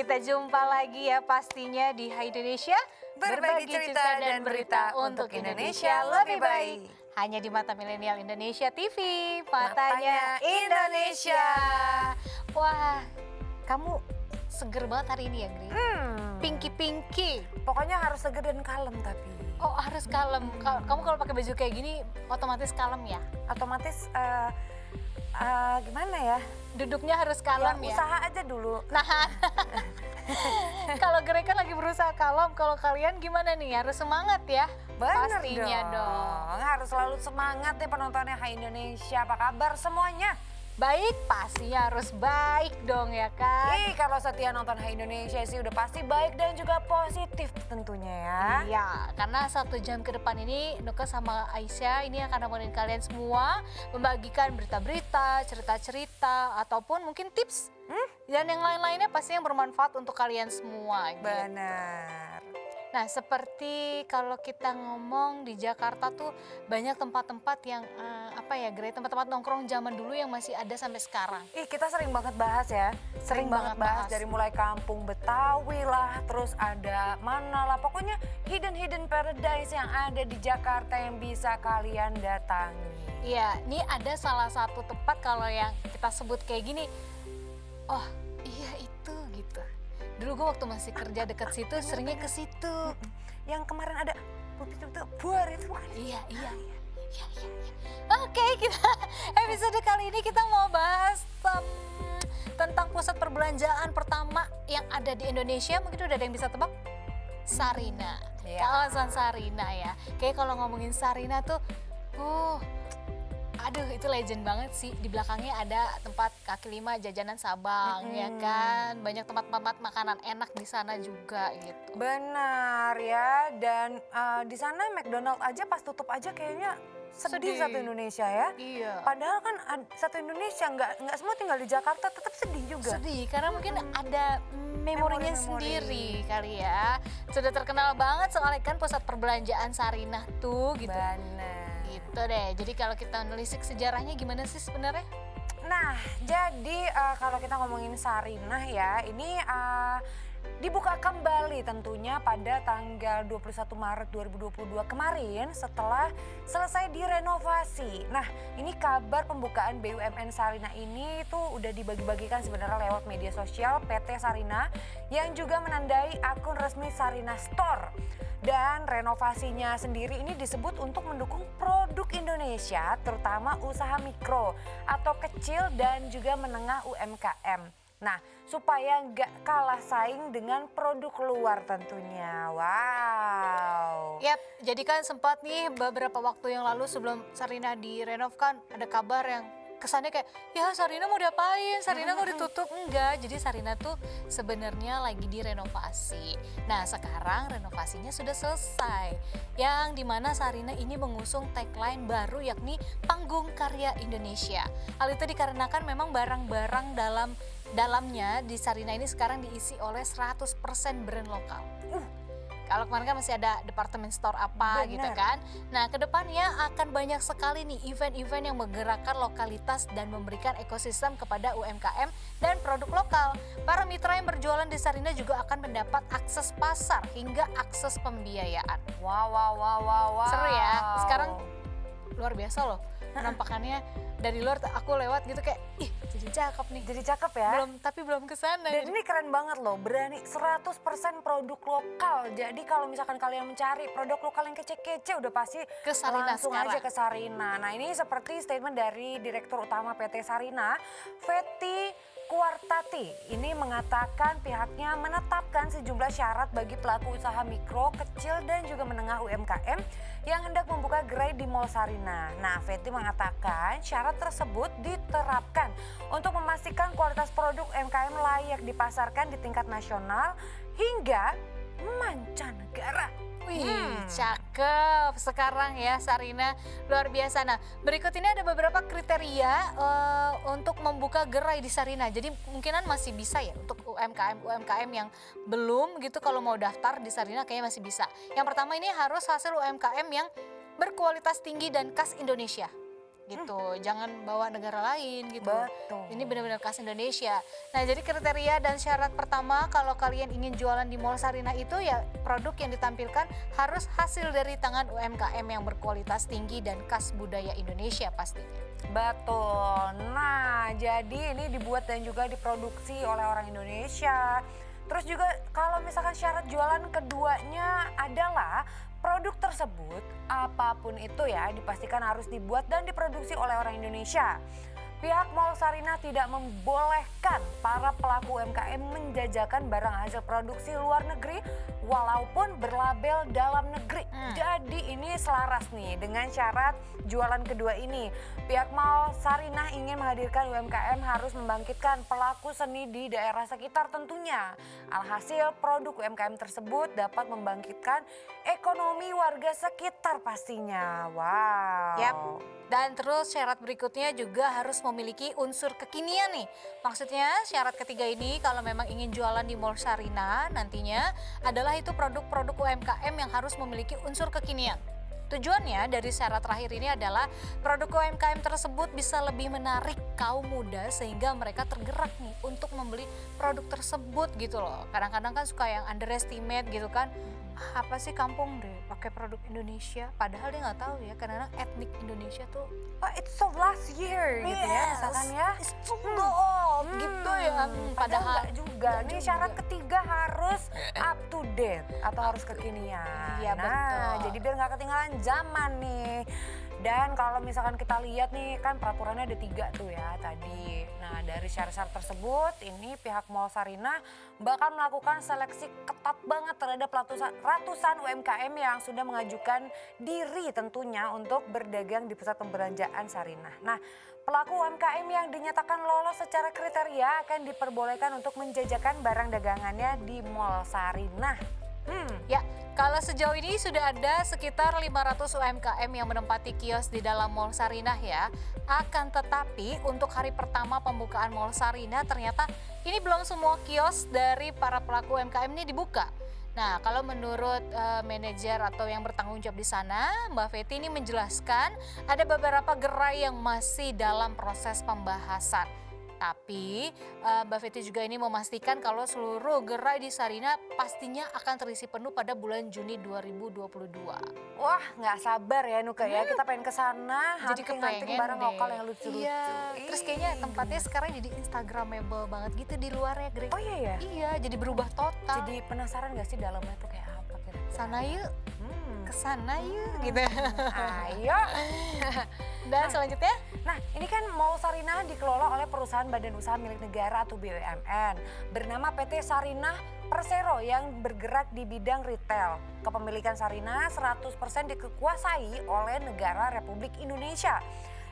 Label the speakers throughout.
Speaker 1: kita jumpa lagi ya pastinya di Hai Indonesia.
Speaker 2: Berbagi cerita dan berita untuk Indonesia lebih baik.
Speaker 1: Hanya di Mata Milenial Indonesia TV,
Speaker 2: Matanya Indonesia.
Speaker 1: Wah, kamu seger banget hari ini ya, Gri? Pinky.
Speaker 2: Pokoknya harus seger dan kalem tapi.
Speaker 1: Oh, harus kalem. Kamu kalau pakai baju kayak gini otomatis kalem ya?
Speaker 2: Otomatis gimana ya?
Speaker 1: Duduknya harus kalem ya?
Speaker 2: Usaha aja dulu.
Speaker 1: Nah, kalau Greg kan lagi berusaha kalem, kalau kalian gimana nih? Harus semangat ya?
Speaker 2: Bener
Speaker 1: Pastinya dong.
Speaker 2: Harus selalu semangat nih penontonnya Hai Indonesia. Apa kabar semuanya?
Speaker 1: Baik, pastinya harus baik dong ya kan?
Speaker 2: Kalau setia nonton Hai Indonesia sih udah pasti baik dan juga positif tentunya ya.
Speaker 1: Iya, karena 1 jam ke depan ini Nuka sama Aisyah ini akan nemenin kalian semua membagikan berita-berita, cerita-cerita, ataupun mungkin tips dan yang lain-lainnya pasti yang bermanfaat untuk kalian semua. Gitu.
Speaker 2: Benar.
Speaker 1: Nah, seperti kalau kita ngomong di Jakarta tuh banyak tempat-tempat yang tempat-tempat nongkrong zaman dulu yang masih ada sampai sekarang.
Speaker 2: Kita sering banget bahas ya. Sering banget bahas dari mulai kampung Betawi lah, terus ada mana lah, pokoknya hidden paradise yang ada di Jakarta yang bisa kalian datangi.
Speaker 1: Iya, ini ada salah satu tempat kalau yang kita sebut kayak gini, oh iya itu gitu. Dulu gue waktu masih kerja dekat situ seringnya ke situ.
Speaker 2: Yang kemarin ada buar itu bukan?
Speaker 1: Iya. Oke, kita episode kali ini kita mau bahas tentang pusat perbelanjaan pertama yang ada di Indonesia. Mungkin udah ada yang bisa tebak? Sarina.
Speaker 2: Ya.
Speaker 1: Kawasan Sarina ya. Kayak kalau ngomongin Sarina tuh, aduh itu legend banget sih. Di belakangnya ada tempat kaki lima jajanan Sabang ya kan. Banyak tempat-tempat makanan enak di sana juga gitu.
Speaker 2: Benar ya, dan di sana McDonald aja pas tutup aja kayaknya sedih satu Indonesia ya.
Speaker 1: Iya.
Speaker 2: Padahal kan satu Indonesia nggak semua tinggal di Jakarta, tetap sedih juga.
Speaker 1: Sedih karena mungkin ada memorinya sendiri kali ya. Sudah terkenal banget soalnya kan pusat perbelanjaan Sarinah tuh gitu.
Speaker 2: Benar.
Speaker 1: Gitu deh. Jadi kalau kita menelisik sejarahnya gimana sih sebenarnya?
Speaker 2: Nah, jadi kalau kita ngomongin Sarinah ya, ini dibuka kembali tentunya pada tanggal 21 Maret 2022 kemarin setelah selesai direnovasi. Nah, ini kabar pembukaan BUMN Sarinah ini tuh udah dibagi-bagikan sebenarnya lewat media sosial PT Sarinah yang juga menandai akun resmi Sarinah Store. Dan renovasinya sendiri ini disebut untuk mendukung produk Indonesia, terutama usaha mikro atau kecil dan juga menengah UMKM. Nah, supaya nggak kalah saing dengan produk luar tentunya. Wow.
Speaker 1: Yap, jadi kan sempat nih beberapa waktu yang lalu sebelum Sarinah direnovkan ada kabar yang kesannya kayak, ya Sarinah mau diapain, Sarinah mau ditutup. Enggak, jadi Sarinah tuh sebenarnya lagi direnovasi. Nah sekarang renovasinya sudah selesai. Yang dimana Sarinah ini mengusung tagline baru yakni Panggung Karya Indonesia. Hal itu dikarenakan memang barang-barang dalamnya di Sarinah ini sekarang diisi oleh 100% brand lokal. Kalau kemarin kan masih ada department store apa gitu kan. Nah kedepannya akan banyak sekali nih event-event yang menggerakkan lokalitas dan memberikan ekosistem kepada UMKM dan produk lokal. Para mitra yang berjualan di Sarinah juga akan mendapat akses pasar hingga akses pembiayaan.
Speaker 2: Wow.
Speaker 1: Seru ya, sekarang luar biasa loh penampakannya. Dari luar aku lewat gitu kayak, ih jadi cakep nih.
Speaker 2: Jadi cakep ya.
Speaker 1: Belum kesana.
Speaker 2: Dan ini keren banget loh, berani 100% produk lokal. Jadi kalau misalkan kalian mencari produk lokal yang kece-kece udah pasti
Speaker 1: ke Sarinah
Speaker 2: langsung
Speaker 1: sekarang.
Speaker 2: aja ke Sarinah. Nah ini seperti statement dari Direktur Utama PT Sarinah, Feti Kuartati. Ini mengatakan pihaknya menetapkan sejumlah syarat bagi pelaku usaha mikro, kecil dan juga menengah UMKM yang hendak membuka gerai di Mall Sarinah. Nah, Feti mengatakan syarat tersebut diterapkan untuk memastikan kualitas produk UMKM layak dipasarkan di tingkat nasional hingga mancanegara.
Speaker 1: Wih, cakep sekarang ya Sarinah, luar biasa. Nah, berikut ini ada beberapa kriteria untuk membuka gerai di Sarinah. Jadi kemungkinan masih bisa ya untuk UMKM yang belum gitu kalau mau daftar di Sarinah kayaknya masih bisa. Yang pertama ini harus hasil UMKM yang berkualitas tinggi dan khas Indonesia. gitu. Jangan bawa negara lain gitu.
Speaker 2: Betul.
Speaker 1: Ini benar-benar khas Indonesia. Nah, jadi kriteria dan syarat pertama kalau kalian ingin jualan di Mall Sarinah itu ya produk yang ditampilkan harus hasil dari tangan UMKM yang berkualitas tinggi dan khas budaya Indonesia pastinya.
Speaker 2: Betul. Nah, jadi ini dibuat dan juga diproduksi oleh orang Indonesia. Terus juga kalau misalkan syarat jualan keduanya adalah produk tersebut apapun itu ya dipastikan harus dibuat dan diproduksi oleh orang Indonesia. Pihak Mall Sarinah tidak membolehkan para pelaku UMKM menjajakan barang hasil produksi luar negeri walaupun berlabel dalam negeri. Jadi ini selaras nih dengan syarat jualan kedua ini. Pihak Mall Sarinah ingin menghadirkan UMKM harus membangkitkan pelaku seni di daerah sekitar tentunya. Alhasil produk UMKM tersebut dapat membangkitkan ekonomi warga sekitar pastinya. Wow.
Speaker 1: Yap. Dan terus syarat berikutnya juga harus memiliki unsur kekinian nih. Maksudnya syarat ketiga ini kalau memang ingin jualan di Mall Sarinah nantinya adalah itu produk-produk UMKM yang harus memiliki unsur kekinian. Tujuannya dari syarat terakhir ini adalah produk UMKM tersebut bisa lebih menarik kaum muda sehingga mereka tergerak nih untuk membeli produk tersebut gitu loh. Kadang-kadang kan suka yang underestimate gitu kan. Apa sih kampung deh pakai produk Indonesia, padahal dia nggak tahu ya kadang-kadang etnik Indonesia tuh
Speaker 2: It's so last year gitu ya misalkan ya.
Speaker 1: It's so old gitu ya.
Speaker 2: Padahal enggak juga. Nih syarat ketiga harus up to date atau harus kekinian.
Speaker 1: Iya,
Speaker 2: Nah,
Speaker 1: betul.
Speaker 2: jadi biar nggak ketinggalan zaman nih. Dan kalau misalkan kita lihat nih kan peraturannya ada 3 tuh ya tadi. Nah dari syarat-syarat tersebut ini pihak Mall Sarinah bakal melakukan seleksi ketat banget terhadap ratusan UMKM yang sudah mengajukan diri tentunya untuk berdagang di pusat perbelanjaan Sarinah. Nah pelaku UMKM yang dinyatakan lolos secara kriteria akan diperbolehkan untuk menjajakan barang dagangannya di Mall Sarinah.
Speaker 1: Ya, kalau sejauh ini sudah ada sekitar 500 UMKM yang menempati kios di dalam Mall Sarinah ya. Akan tetapi untuk hari pertama pembukaan Mall Sarinah ternyata ini belum semua kios dari para pelaku UMKM ini dibuka. Nah, kalau menurut manajer atau yang bertanggung jawab di sana, Mbak Feti ini menjelaskan ada beberapa gerai yang masih dalam proses pembahasan. Tapi Mbak Feti juga ini memastikan kalau seluruh gerai di Sarinah pastinya akan terisi penuh pada bulan Juni 2022.
Speaker 2: Wah nggak sabar ya Nuka ya, kita pengen ke sana
Speaker 1: Jadi
Speaker 2: hunting-hunting
Speaker 1: kepengen
Speaker 2: barang
Speaker 1: deh.
Speaker 2: lokal yang lucu-lucu.
Speaker 1: Iya, terus kayaknya tempatnya sekarang jadi instagramable banget gitu di luarnya, Greg.
Speaker 2: Oh iya ya?
Speaker 1: Iya, jadi berubah total.
Speaker 2: Jadi penasaran gak sih dalamnya tuh kayak apa kira-kira?
Speaker 1: Sana yuk, kesana yuk gitu.
Speaker 2: Ayo.
Speaker 1: Dan selanjutnya
Speaker 2: Nah ini kan Mall Sarinah dikelola oleh perusahaan badan usaha milik negara atau BUMN bernama PT Sarinah Persero yang bergerak di bidang retail. Kepemilikan Sarinah 100% dikuasai oleh negara Republik Indonesia.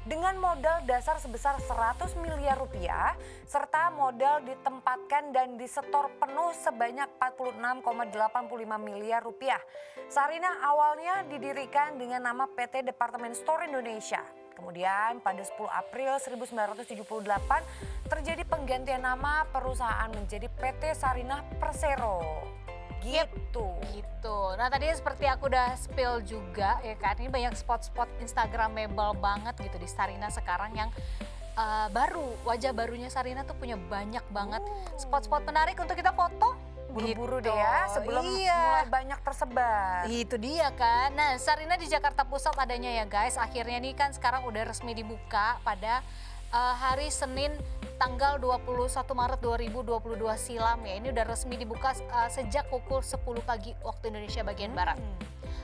Speaker 2: Dengan modal dasar sebesar 100 miliar rupiah serta modal ditempatkan dan disetor penuh sebanyak 46,85 miliar rupiah. Sarinah awalnya didirikan dengan nama PT Department Store Indonesia. Kemudian pada 10 April 1978 terjadi penggantian nama perusahaan menjadi PT Sarinah Persero. Gitu.
Speaker 1: gitu. Nah tadi seperti aku udah spill juga ya kan, ini banyak spot-spot instagramable banget gitu di Sarinah sekarang yang baru, wajah barunya Sarinah tuh punya banyak banget spot-spot menarik untuk kita foto.
Speaker 2: Buru-buru
Speaker 1: Gitu.
Speaker 2: deh ya sebelum mulai banyak tersebar.
Speaker 1: Itu dia kan. Nah Sarinah di Jakarta Pusat adanya ya guys. Akhirnya nih kan sekarang udah resmi dibuka pada hari Senin tanggal 21 Maret 2022 silam ya. Ini udah resmi dibuka sejak pukul 10 pagi waktu Indonesia bagian Barat.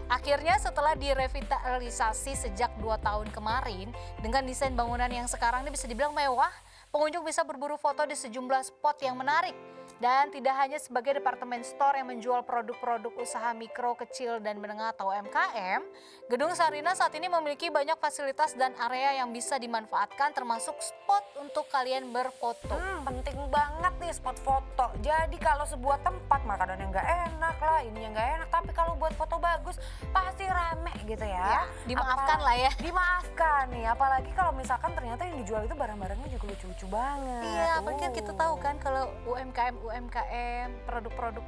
Speaker 1: Akhirnya setelah direvitalisasi sejak 2 tahun kemarin dengan desain bangunan yang sekarang ini bisa dibilang mewah, pengunjung bisa berburu foto di sejumlah spot yang menarik. Dan tidak hanya sebagai departemen store yang menjual produk-produk usaha mikro, kecil, dan menengah atau UMKM, Gedung Sarinah saat ini memiliki banyak fasilitas dan area yang bisa dimanfaatkan termasuk spot untuk kalian berfoto.
Speaker 2: Penting banget nih spot foto. Jadi kalau sebuah tempat makanan yang gak enak lah, ini yang gak enak, tapi kalau buat foto bagus pasti rame gitu ya.
Speaker 1: Dimaafkan lah ya.
Speaker 2: Dimaafkan nih, apalagi kalau misalkan ternyata yang dijual itu barang-barangnya juga lucu-lucu banget.
Speaker 1: Iya, apalagi kan kita tahu kan kalau UMKM, produk-produk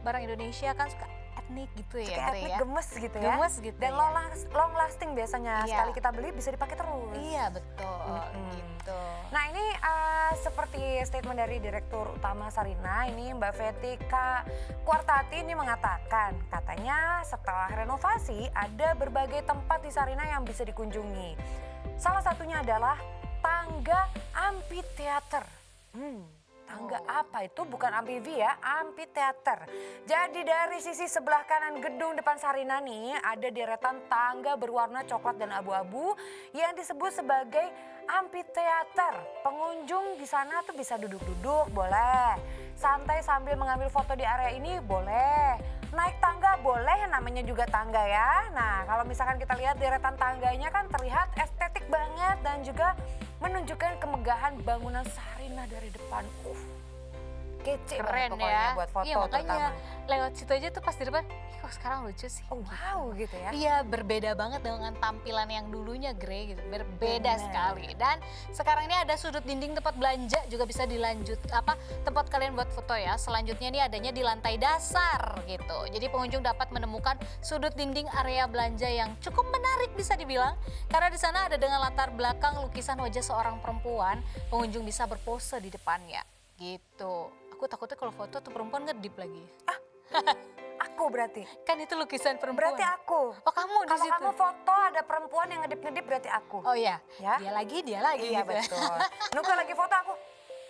Speaker 1: barang Indonesia kan suka etnik gitu ya,
Speaker 2: Kayak
Speaker 1: Dre
Speaker 2: etnik
Speaker 1: ya.
Speaker 2: gemes gitu ya.
Speaker 1: Gemes gitu
Speaker 2: Dan
Speaker 1: ya.
Speaker 2: long lasting biasanya.
Speaker 1: Iya.
Speaker 2: Sekali kita beli bisa dipakai terus.
Speaker 1: Iya betul
Speaker 2: Mm-mm.
Speaker 1: gitu.
Speaker 2: Nah ini seperti statement dari Direktur Utama Sarina, ini Mbak Vetika Kuartati ini mengatakan, katanya setelah renovasi ada berbagai tempat di Sarina yang bisa dikunjungi. Salah satunya adalah tangga amphitheater. Tangga apa itu? Bukan amfibi ya, amphitheater. Jadi dari sisi sebelah kanan gedung depan Sarina nih ada deretan tangga berwarna coklat dan abu-abu yang disebut sebagai amphitheater. Pengunjung di sana tuh bisa duduk-duduk boleh, santai sambil mengambil foto di area ini boleh. Naik tangga boleh, namanya juga tangga ya. Nah kalau misalkan kita lihat deretan tangganya kan terlihat estetik banget dan juga menunjukkan kemegahan bangunan Sarina dari depan. Kece banget
Speaker 1: Keren
Speaker 2: pokoknya
Speaker 1: ya.
Speaker 2: buat foto
Speaker 1: Iya makanya
Speaker 2: terutama.
Speaker 1: lewat situ aja tuh pas di depan, ih kok sekarang lucu sih.
Speaker 2: Oh wow gitu ya.
Speaker 1: Iya berbeda banget dengan tampilan yang dulunya Grey gitu, berbeda
Speaker 2: Bener.
Speaker 1: sekali. Dan sekarang ini ada sudut dinding tempat belanja juga bisa tempat kalian buat foto ya. Selanjutnya ini adanya di lantai dasar gitu. Jadi pengunjung dapat menemukan sudut dinding area belanja yang cukup menarik bisa dibilang. Karena di sana ada dengan latar belakang lukisan wajah seorang perempuan, pengunjung bisa berpose di depannya gitu. Aku takutnya kalau foto tuh perempuan ngedip lagi.
Speaker 2: Aku berarti.
Speaker 1: Kan itu lukisan perempuan.
Speaker 2: Berarti aku.
Speaker 1: Oh kamu di
Speaker 2: Kalau
Speaker 1: situ.
Speaker 2: kamu foto ada perempuan yang ngedip-ngedip berarti aku.
Speaker 1: Oh iya,
Speaker 2: Ya.
Speaker 1: dia lagi
Speaker 2: Iya
Speaker 1: gitu.
Speaker 2: betul. Nuka lagi foto aku.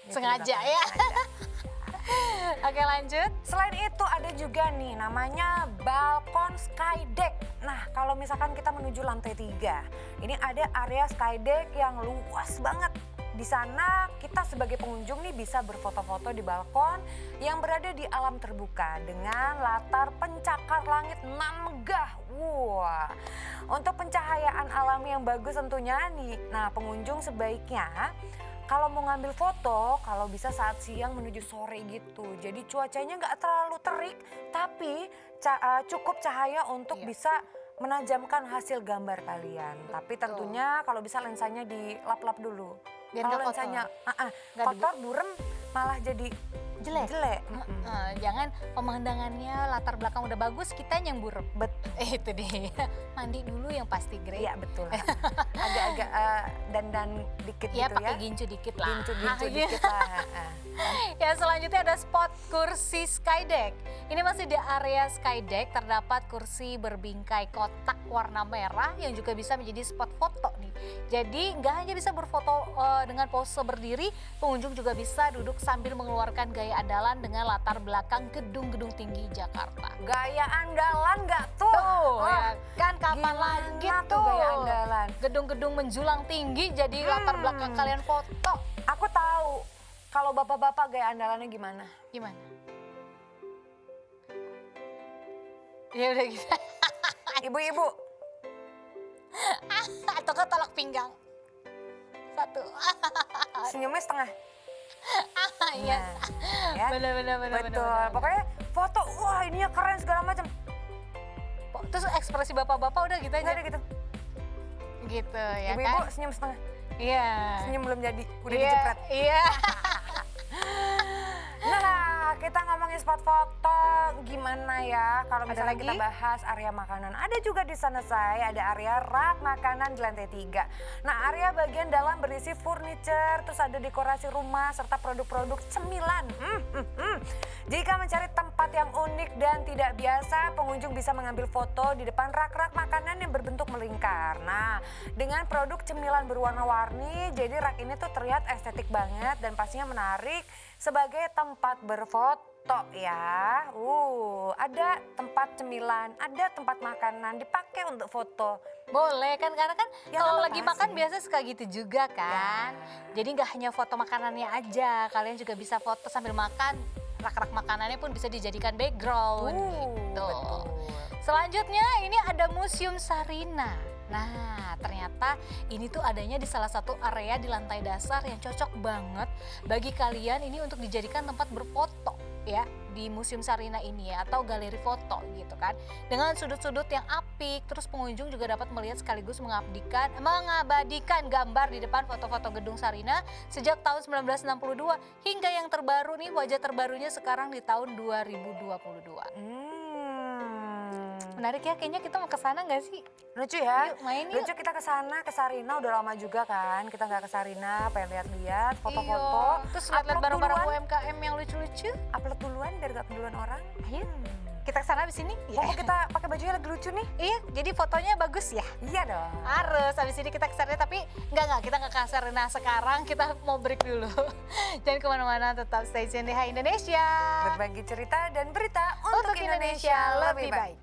Speaker 2: Gitu
Speaker 1: Sengaja
Speaker 2: belakang,
Speaker 1: ya.
Speaker 2: sengaja.
Speaker 1: Oke lanjut.
Speaker 2: Selain itu ada juga nih namanya balkon skydeck. Nah kalau misalkan kita menuju lantai 3, ini ada area skydeck yang luas banget. Di sana kita sebagai pengunjung nih bisa berfoto-foto di balkon yang berada di alam terbuka dengan latar pencakar langit nan megah. Wah, untuk pencahayaan alam yang bagus tentunya nih. Nah pengunjung sebaiknya kalau mau ngambil foto, kalau bisa saat siang menuju sore gitu. Jadi cuacanya nggak terlalu terik, tapi cukup cahaya untuk
Speaker 1: Iya.
Speaker 2: bisa menajamkan hasil gambar kalian. Tapi tentunya kalau bisa lensanya dilap-lap dulu.
Speaker 1: Biar
Speaker 2: Kalau
Speaker 1: nggak kotor.
Speaker 2: lensanya
Speaker 1: Nggak
Speaker 2: kotor, burem, malah jadi
Speaker 1: Jelek.
Speaker 2: jelek.
Speaker 1: Jangan pemandangannya latar belakang udah bagus, kita yang buruk.
Speaker 2: Betul.
Speaker 1: Itu deh. Mandi dulu yang pasti Grey.
Speaker 2: Iya betul. Agak-agak dandan dikit
Speaker 1: Ya
Speaker 2: gitu
Speaker 1: pakai
Speaker 2: ya.
Speaker 1: gincu dikit lah.
Speaker 2: Gincu-gincu
Speaker 1: Iya.
Speaker 2: dikit lah.
Speaker 1: Ya selanjutnya ada spot kursi skydeck. Ini masih di area skydeck, terdapat kursi berbingkai kotak warna merah yang juga bisa menjadi spot foto nih. Jadi nggak hanya bisa berfoto dengan pose berdiri, pengunjung juga bisa duduk sambil mengeluarkan gaya andalan dengan latar belakang gedung-gedung tinggi Jakarta.
Speaker 2: Gaya andalan nggak tuh?
Speaker 1: Tuh,
Speaker 2: Wah,
Speaker 1: ya kan kapan
Speaker 2: gimana
Speaker 1: lagi
Speaker 2: tuh
Speaker 1: tuh
Speaker 2: gaya andalan?
Speaker 1: gedung-gedung menjulang tinggi jadi latar belakang kalian foto.
Speaker 2: Aku tahu kalau bapak-bapak gaya andalannya gimana.
Speaker 1: Gimana? Ya udah gitu.
Speaker 2: Ibu-ibu,
Speaker 1: Atau ke tolak pinggang. Satu.
Speaker 2: senyumnya setengah.
Speaker 1: Iya.
Speaker 2: Nah, ya.
Speaker 1: Benar.
Speaker 2: Betul. Pokoknya foto, wah ininya keren segala macam.
Speaker 1: Terus ekspresi bapak-bapak udah gitu
Speaker 2: Nggak
Speaker 1: aja.
Speaker 2: ada gitu.
Speaker 1: Gitu ya
Speaker 2: Ibu-ibu
Speaker 1: kan?
Speaker 2: senyum setengah.
Speaker 1: Iya.
Speaker 2: Senyum belum jadi, udah
Speaker 1: Iya,
Speaker 2: dijepret.
Speaker 1: Iya.
Speaker 2: Nah, kita ngomongin spot foto gimana ya kalau misalnya
Speaker 1: lagi?
Speaker 2: kita bahas area makanan. Ada juga di sana saya, ada area rak makanan di lantai 3. Nah, area bagian dalam berisi furniture, terus ada dekorasi rumah serta produk-produk cemilan. Jika mencari tempat yang unik dan tidak biasa, pengunjung bisa mengambil foto di depan rak-rak makanan yang berbentuk melingkar. Nah, dengan produk cemilan berwarna-warni, jadi rak ini tuh terlihat estetik banget dan pastinya menarik sebagai tempat berfoto ya. Ada tempat cemilan, ada tempat makanan dipakai untuk foto.
Speaker 1: Boleh kan karena kan
Speaker 2: Ya,
Speaker 1: kalau
Speaker 2: nggak
Speaker 1: lagi
Speaker 2: apa-apa
Speaker 1: makan
Speaker 2: sih.
Speaker 1: biasa suka gitu juga kan.
Speaker 2: Ya.
Speaker 1: Jadi nggak hanya foto makanannya aja, kalian juga bisa foto sambil makan. Rak-rak makanannya pun bisa dijadikan background gitu.
Speaker 2: Betul.
Speaker 1: Selanjutnya ini ada Museum Sarina. Nah ternyata ini tuh adanya di salah satu area di lantai dasar yang cocok banget bagi kalian ini untuk dijadikan tempat berfoto ya di Museum Sarina ini ya atau galeri foto gitu kan. Dengan sudut-sudut yang apik, terus pengunjung juga dapat melihat sekaligus mengabadikan gambar di depan foto-foto gedung Sarina sejak tahun 1962 hingga yang terbaru nih wajah terbarunya sekarang di tahun 2022. Menarik ya, kayaknya kita mau ke sana nggak sih?
Speaker 2: Lucu ya?
Speaker 1: Yuk, main yuk.
Speaker 2: Lucu, kita ke sana, ke Sarina udah lama juga kan. Kita nggak ke Sarina, pengen lihat-lihat foto-foto.
Speaker 1: Iya. Terus lihat-lihat
Speaker 2: Upload
Speaker 1: barang-barang
Speaker 2: duluan.
Speaker 1: UMKM yang lucu-lucu.
Speaker 2: Upload duluan biar gak keduluan orang.
Speaker 1: Ayo, kita ke sana abis ini.
Speaker 2: Pokoknya kita pakai bajunya lagi lucu nih.
Speaker 1: Iya, jadi fotonya bagus ya.
Speaker 2: Iya dong.
Speaker 1: Harus, habis ini kita ke Sarina, tapi enggak, kita nggak ke Sarina sekarang, kita mau break dulu. Jangan kemana-mana, tetap stay tune di Hai Indonesia.
Speaker 2: Berbagi cerita dan berita
Speaker 1: Untuk Indonesia lebih baik.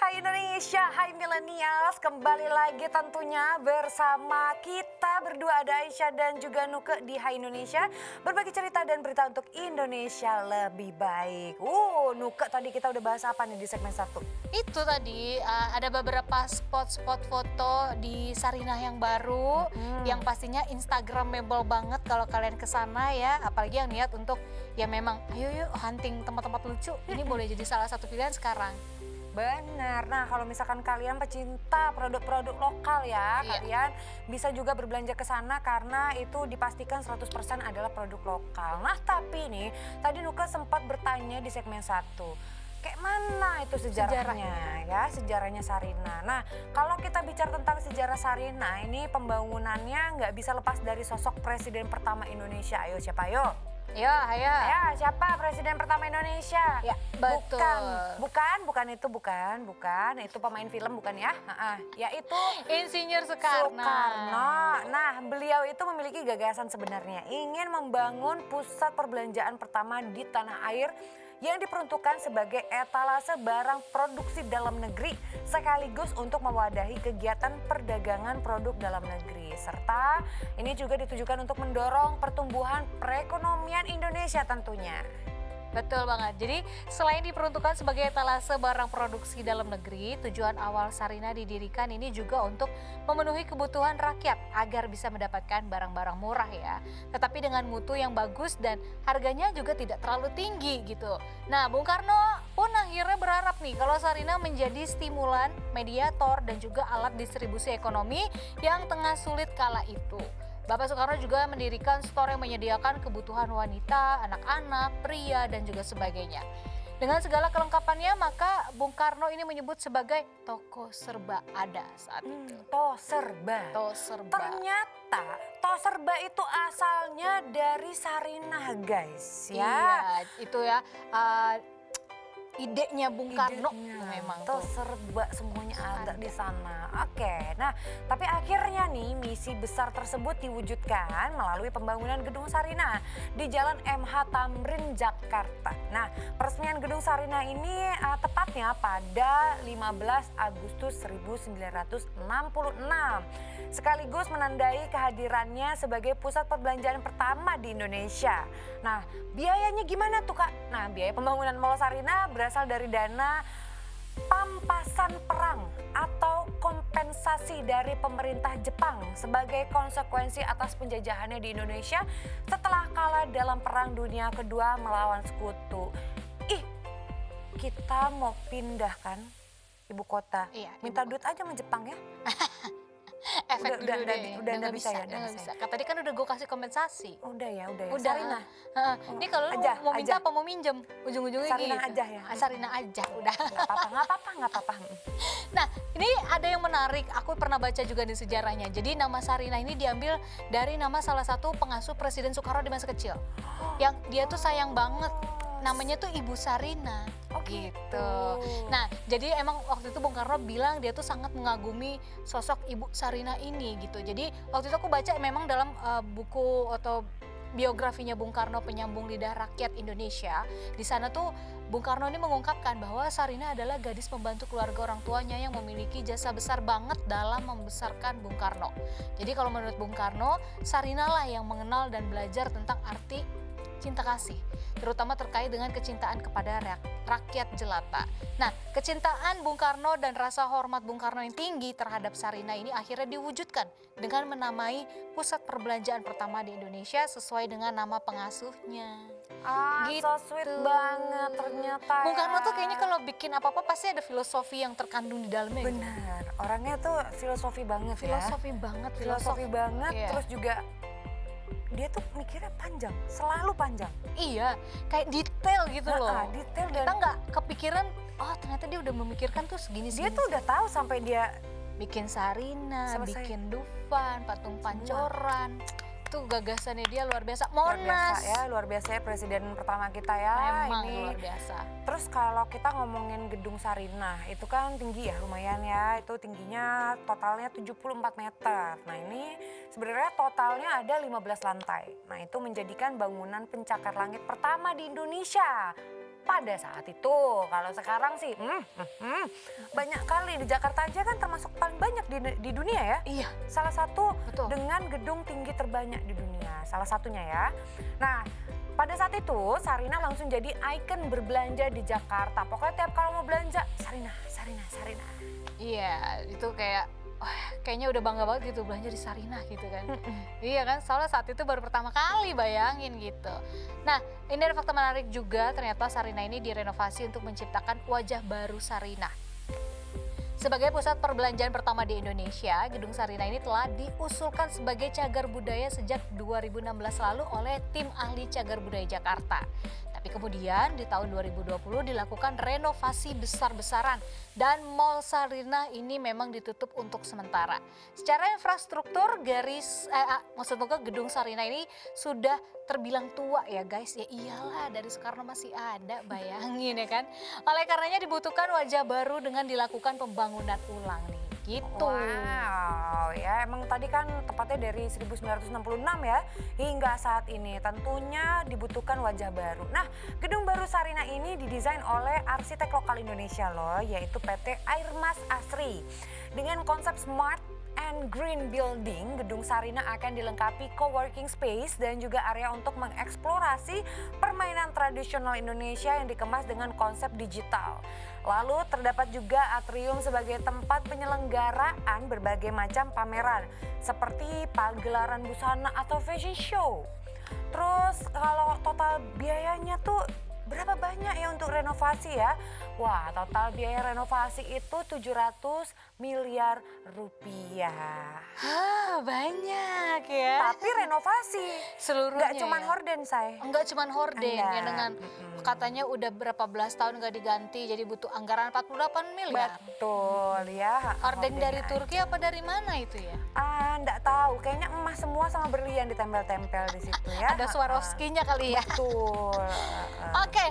Speaker 2: Hai Indonesia, hai millennials, kembali lagi tentunya bersama kita berdua, ada Aisyah dan juga Nuke di Hai Indonesia, berbagi cerita dan berita untuk Indonesia lebih baik. Nuke, tadi kita udah bahas apa nih di segmen 1?
Speaker 1: Itu tadi ada beberapa spot-spot foto di Sarinah yang baru, yang pastinya instagramable banget kalau kalian ke sana ya, apalagi yang niat untuk ya memang ayo yuk hunting tempat-tempat lucu, ini boleh jadi salah satu pilihan sekarang.
Speaker 2: Benar. Nah, kalau misalkan kalian pecinta produk-produk lokal ya,
Speaker 1: Iya.
Speaker 2: kalian bisa juga berbelanja ke sana karena itu dipastikan 100% adalah produk lokal. Nah, tapi nih, tadi Nuka sempat bertanya di segmen 1. Kayak mana itu sejarahnya ya, sejarahnya Sarina. Nah, kalau kita bicara tentang sejarah Sarina, ini pembangunannya nggak bisa lepas dari sosok presiden pertama Indonesia. Ayo, siapa ayo?
Speaker 1: Ya, ayo.
Speaker 2: Ya, siapa presiden pertama Indonesia?
Speaker 1: Ya, betul.
Speaker 2: Bukan itu pemain film bukan ya? Yaitu
Speaker 1: Insinyur Soekarno.
Speaker 2: Nah, beliau itu memiliki gagasan sebenarnya ingin membangun pusat perbelanjaan pertama di tanah air yang diperuntukkan sebagai etalase barang produksi dalam negeri sekaligus untuk mewadahi kegiatan perdagangan produk dalam negeri. Serta ini juga ditujukan untuk mendorong pertumbuhan perekonomian Indonesia tentunya.
Speaker 1: Betul banget. Jadi selain diperuntukkan sebagai etalase barang produksi dalam negeri, tujuan awal Sarina didirikan ini juga untuk memenuhi kebutuhan rakyat agar bisa mendapatkan barang-barang murah ya. Tetapi dengan mutu yang bagus dan harganya juga tidak terlalu tinggi gitu. Nah, Bung Karno pun akhirnya berharap nih kalau Sarina menjadi stimulan, mediator dan juga alat distribusi ekonomi yang tengah sulit kala itu. Bapak Soekarno juga mendirikan store yang menyediakan kebutuhan wanita, anak-anak, pria, dan juga sebagainya. Dengan segala kelengkapannya, maka Bung Karno ini menyebut sebagai toko serba ada saat itu.
Speaker 2: Toh serba. Ternyata toh serba itu asalnya dari Sarinah guys ya.
Speaker 1: Iya, itu ya idenya Bung Karno memang
Speaker 2: Toh
Speaker 1: tuh.
Speaker 2: serba semuanya ada di sana. Oke, nah tapi akhirnya nih misi besar tersebut diwujudkan melalui pembangunan Gedung Sarinah di Jalan MH Tamrin, Jakarta. Nah, peresmian Gedung Sarinah ini tepatnya pada 15 Agustus 1966. Sekaligus menandai kehadirannya sebagai pusat perbelanjaan pertama di Indonesia. Nah, biayanya gimana tuh Kak? Nah, biaya pembangunan Mall Sarinah berasal dari dana pampasan perang atau kompensasi dari pemerintah Jepang sebagai konsekuensi atas penjajahannya di Indonesia setelah kalah dalam Perang Dunia Kedua melawan Sekutu. Kita mau pindah kan ibu kota.
Speaker 1: Iya,
Speaker 2: Minta duit aja sama Jepang ya.
Speaker 1: Efek
Speaker 2: Udah
Speaker 1: dulu deh.
Speaker 2: udah
Speaker 1: nggak
Speaker 2: bisa ya, udah
Speaker 1: nggak
Speaker 2: bisa.
Speaker 1: bisa. Tadi kan udah gue kasih kompensasi.
Speaker 2: Udah ya.
Speaker 1: Udah.
Speaker 2: Sarinah.
Speaker 1: Ini kalau lu
Speaker 2: Aja,
Speaker 1: mau minta
Speaker 2: aja.
Speaker 1: apa mau minjem, ujung-ujungnya
Speaker 2: Sarinah
Speaker 1: gitu.
Speaker 2: aja ya.
Speaker 1: Sarina aja, udah.
Speaker 2: Nggak apa-apa.
Speaker 1: Nah, ini ada yang menarik. Aku pernah baca juga di sejarahnya. Jadi nama Sarina ini diambil dari nama salah satu pengasuh Presiden Soekarno di masa kecil. Yang dia tuh sayang banget. Namanya tuh Ibu Sarina. Gitu. Nah, jadi emang waktu itu Bung Karno bilang dia tuh sangat mengagumi sosok Ibu Sarina ini gitu. Jadi waktu itu aku baca memang dalam buku atau biografinya Bung Karno Penyambung Lidah Rakyat Indonesia. Di sana tuh Bung Karno ini mengungkapkan bahwa Sarina adalah gadis pembantu keluarga orang tuanya yang memiliki jasa besar banget dalam membesarkan Bung Karno. Jadi kalau menurut Bung Karno, Sarina lah yang mengenal dan belajar tentang arti cinta kasih, terutama terkait dengan kecintaan kepada rakyat jelata. Nah, kecintaan Bung Karno dan rasa hormat Bung Karno yang tinggi terhadap Sarina ini akhirnya diwujudkan dengan menamai pusat perbelanjaan pertama di Indonesia sesuai dengan nama pengasuhnya. Gitu.
Speaker 2: So sweet banget ternyata.
Speaker 1: Bung Karno tuh kayaknya kalau bikin apa-apa pasti ada filosofi yang terkandung di dalamnya. Gitu.
Speaker 2: Benar, orangnya tuh filosofi banget
Speaker 1: Filosofi banget.
Speaker 2: Filosofi banget,
Speaker 1: Iya.
Speaker 2: terus juga dia tuh mikirnya panjang, selalu panjang.
Speaker 1: Iya, kayak detail gitu loh.
Speaker 2: Detail
Speaker 1: Kita
Speaker 2: dan
Speaker 1: nggak kepikiran, oh ternyata dia udah memikirkan tuh segini
Speaker 2: dia
Speaker 1: segini.
Speaker 2: tuh udah tahu sampai dia
Speaker 1: Bikin Sarina,
Speaker 2: Selesai.
Speaker 1: bikin Dufan, patung pancoran. Itu gagasannya dia luar biasa.
Speaker 2: luar biasa
Speaker 1: Monas.
Speaker 2: ya, luar biasa ya presiden pertama kita ya.
Speaker 1: Memang
Speaker 2: ini.
Speaker 1: luar biasa.
Speaker 2: Terus kalau kita ngomongin gedung Sarinah, itu kan tinggi ya lumayan ya, itu tingginya totalnya 74 meter. Nah ini sebenarnya totalnya ada 15 lantai. Nah itu menjadikan bangunan pencakar langit pertama di Indonesia. Pada saat itu, kalau sekarang sih banyak kali di Jakarta aja kan termasuk paling banyak di dunia ya.
Speaker 1: Iya,
Speaker 2: Salah satu
Speaker 1: betul.
Speaker 2: dengan gedung tinggi terbanyak di dunia, salah satunya ya. Nah, pada saat itu Sarinah langsung jadi ikon berbelanja di Jakarta. Pokoknya tiap kalau mau belanja, Sarinah, Sarinah, Sarinah.
Speaker 1: Iya, itu kayak wah, kayaknya udah bangga banget gitu belanja di Sarinah gitu kan. Iya kan, soalnya saat itu baru pertama kali bayangin gitu. Nah, ini ada fakta menarik juga, ternyata Sarinah ini direnovasi untuk menciptakan wajah baru Sarinah. Sebagai pusat perbelanjaan pertama di Indonesia, Gedung Sarinah ini telah diusulkan sebagai cagar budaya sejak 2016 lalu oleh tim ahli cagar budaya Jakarta. Tapi kemudian di tahun 2020 dilakukan renovasi besar-besaran dan Mall Sarinah ini memang ditutup untuk sementara. Secara infrastruktur maksudnya Gedung Sarinah ini sudah terbilang tua ya guys. Ya iyalah, dari Soekarno masih ada, bayangin ya kan. Oleh karenanya dibutuhkan wajah baru dengan dilakukan pembangunan ulang nih. Gitu.
Speaker 2: Wow, ya emang tadi kan tepatnya dari 1966 ya hingga saat ini tentunya dibutuhkan wajah baru. Nah, gedung baru Sarinah ini didesain oleh arsitek lokal Indonesia loh, yaitu PT Airmas Asri. Dengan konsep smart and green building, Gedung Sarinah akan dilengkapi co-working space dan juga area untuk mengeksplorasi permainan tradisional Indonesia yang dikemas dengan konsep digital. Lalu terdapat juga atrium sebagai tempat penyelenggaraan berbagai macam pameran seperti pagelaran busana atau fashion show. Terus kalau total biayanya tuh berapa banyak ya untuk renovasi ya? Wah, total biaya renovasi itu 700 miliar rupiah.
Speaker 1: Banyak ya.
Speaker 2: Tapi renovasi,
Speaker 1: Seluruhnya
Speaker 2: nggak cuma
Speaker 1: ya.
Speaker 2: horden say.
Speaker 1: Enggak cuman horden
Speaker 2: Enggak.
Speaker 1: ya, dengan katanya udah berapa belas tahun nggak diganti jadi butuh anggaran 48 miliar.
Speaker 2: Betul ya.
Speaker 1: Horden dari
Speaker 2: hordennya
Speaker 1: Turki apa dari mana itu ya?
Speaker 2: Nggak tahu, kayaknya emas semua sama berlian ditempel-tempel di situ ya.
Speaker 1: Ada Swarovski-nya kali ya.
Speaker 2: Betul.
Speaker 1: Oke,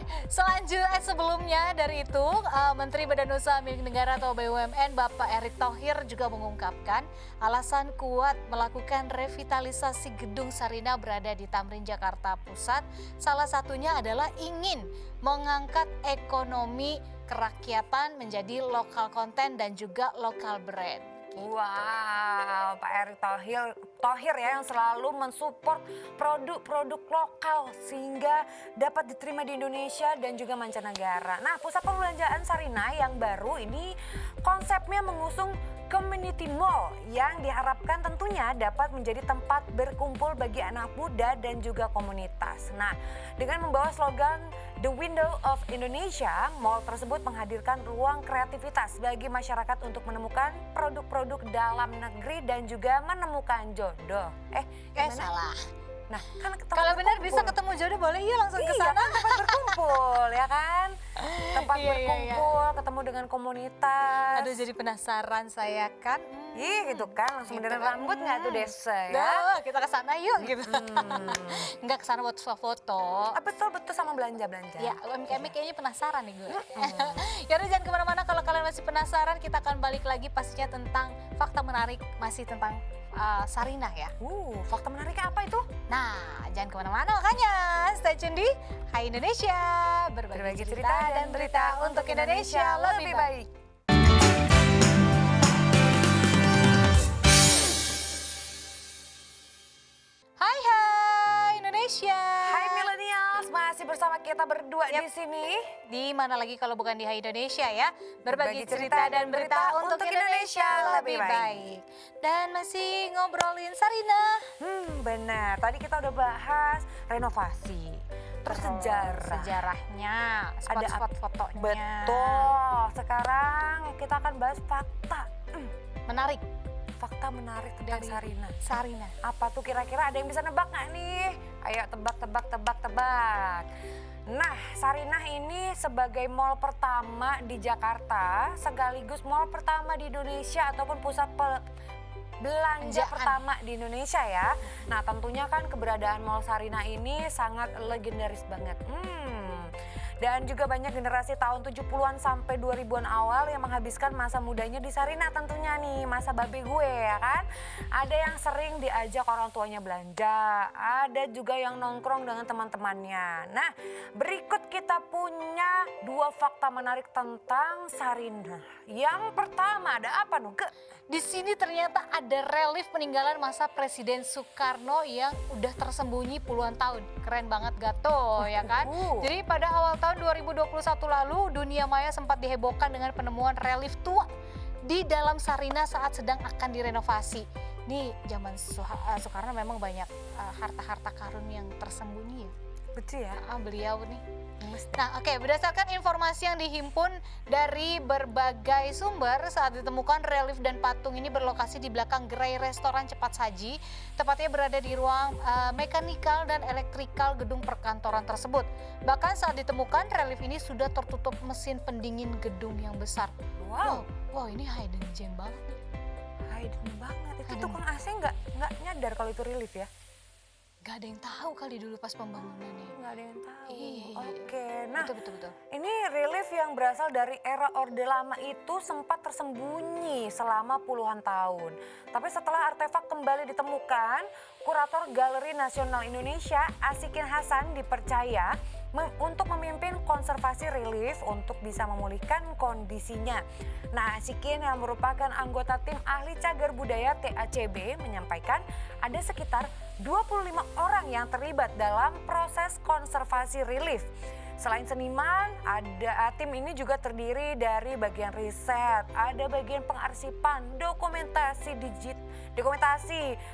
Speaker 1: sebelumnya dari itu Menteri Badan Usaha Milik Negara atau BUMN Bapak Erick Thohir juga mengungkapkan alasan kuat melakukan revitalisasi Gedung Sarinah berada di Tamrin Jakarta Pusat. Salah satunya adalah ingin mengangkat ekonomi kerakyatan menjadi lokal konten dan juga lokal brand.
Speaker 2: Wow, Pak Erick Thohir ya yang selalu mensupport produk-produk lokal sehingga dapat diterima di Indonesia dan juga mancanegara. Nah, pusat perbelanjaan Sarinah yang baru ini konsepnya mengusung community mall yang diharapkan tentunya dapat menjadi tempat berkumpul bagi anak muda dan juga komunitas. Nah, dengan membawa slogan The Window of Indonesia, mall tersebut menghadirkan ruang kreativitas bagi masyarakat untuk menemukan produk-produk dalam negeri dan juga menemukan jodoh. Gimana?
Speaker 1: Salah.
Speaker 2: Nah, kan tempat
Speaker 1: Kalau benar
Speaker 2: berkumpul.
Speaker 1: bisa ketemu jodoh boleh iya langsung ke
Speaker 2: Iya
Speaker 1: sana.
Speaker 2: kan tempat berkumpul ya kan. Tempat
Speaker 1: Iya, iya,
Speaker 2: berkumpul, ketemu dengan komunitas.
Speaker 1: Aduh, jadi penasaran saya kan.
Speaker 2: Ih gitu kan, langsung
Speaker 1: Gitu
Speaker 2: beneran
Speaker 1: kan.
Speaker 2: rambut nggak tuh Desa ya?
Speaker 1: Duh, kita ke sana yuk gitu. Enggak ke sana buat foto.
Speaker 2: Betul sama belanja-belanja.
Speaker 1: Ya, kami kayaknya penasaran nih gue. Ya udah, jangan kemana-mana, kalau kalian masih penasaran kita akan balik lagi pastinya tentang fakta menarik masih tentang Sarinah ya.
Speaker 2: Fakta menariknya apa itu?
Speaker 1: Nah, jangan kemana-mana makanya stay tune di Hai Indonesia, berbagi cerita dan berita untuk Indonesia lebih baik. Hai Indonesia.
Speaker 2: Hai millennials, masih bersama kita berdua di sini.
Speaker 1: Di mana lagi kalau bukan di Hai Indonesia ya, berbagi
Speaker 2: Bagi
Speaker 1: cerita dan berita untuk Indonesia lebih baik. Dan masih ngobrolin Sarinah.
Speaker 2: Benar, tadi kita udah bahas renovasi, terus
Speaker 1: Sejarahnya, spot-spot fotonya.
Speaker 2: Betul, sekarang kita akan bahas fakta.
Speaker 1: Menarik.
Speaker 2: fakta menarik tentang
Speaker 1: Dari
Speaker 2: Sarina.
Speaker 1: Sarina.
Speaker 2: Apa tuh kira-kira, ada yang bisa nebak nggak nih? Ayo tebak. Nah, Sarinah ini sebagai mall pertama di Jakarta, sekaligus mall pertama di Indonesia ataupun pusat belanja
Speaker 1: Belanjaan.
Speaker 2: pertama di Indonesia ya. Nah, tentunya kan keberadaan Mall Sarinah ini sangat legendaris banget. Dan juga banyak generasi tahun 70-an sampai 2000-an awal yang menghabiskan masa mudanya di Sarinah tentunya nih, masa babe gue ya kan. Ada yang sering diajak orang tuanya belanja, ada juga yang nongkrong dengan teman-temannya. Nah, berikut kita punya 2 fakta menarik tentang Sarinah. Yang pertama, ada apa Nuke?
Speaker 1: Di sini ternyata ada relief peninggalan masa Presiden Soekarno yang udah tersembunyi puluhan tahun. Keren banget gato ya kan? Jadi pada awal tahun 2021 lalu dunia maya sempat dihebohkan dengan penemuan relief tua di dalam Sarinah saat sedang akan direnovasi. Nih zaman Soekarno memang banyak harta-harta karun yang tersembunyi ya.
Speaker 2: Betul ya?
Speaker 1: Beliau nih. Nah berdasarkan informasi yang dihimpun dari berbagai sumber saat ditemukan relief dan patung ini berlokasi di belakang gerai restoran cepat saji, tepatnya berada di ruang mekanikal dan elektrikal gedung perkantoran tersebut. Bahkan saat ditemukan relief ini sudah tertutup mesin pendingin gedung yang besar. Wow ini hidden gem banget nih.
Speaker 2: Hidden banget, itu tukang AC nggak nyadar kalau itu relief ya?
Speaker 1: Gak ada yang tahu kali dulu pas pembangunannya.
Speaker 2: Nggak ada yang tahu.
Speaker 1: Iya.
Speaker 2: Oke, nah
Speaker 1: betul.
Speaker 2: ini relief yang berasal dari era Orde Lama itu sempat tersembunyi selama puluhan tahun. Tapi setelah artefak kembali ditemukan, kurator Galeri Nasional Indonesia Asikin Hasan dipercaya untuk memimpin konservasi relief untuk bisa memulihkan kondisinya. Nah, Asikin yang merupakan anggota tim ahli cagar budaya TACB menyampaikan ada sekitar 25 orang yang terlibat dalam proses konservasi relief. Selain seniman, tim ini juga terdiri dari bagian riset, ada bagian pengarsipan, dokumentasi,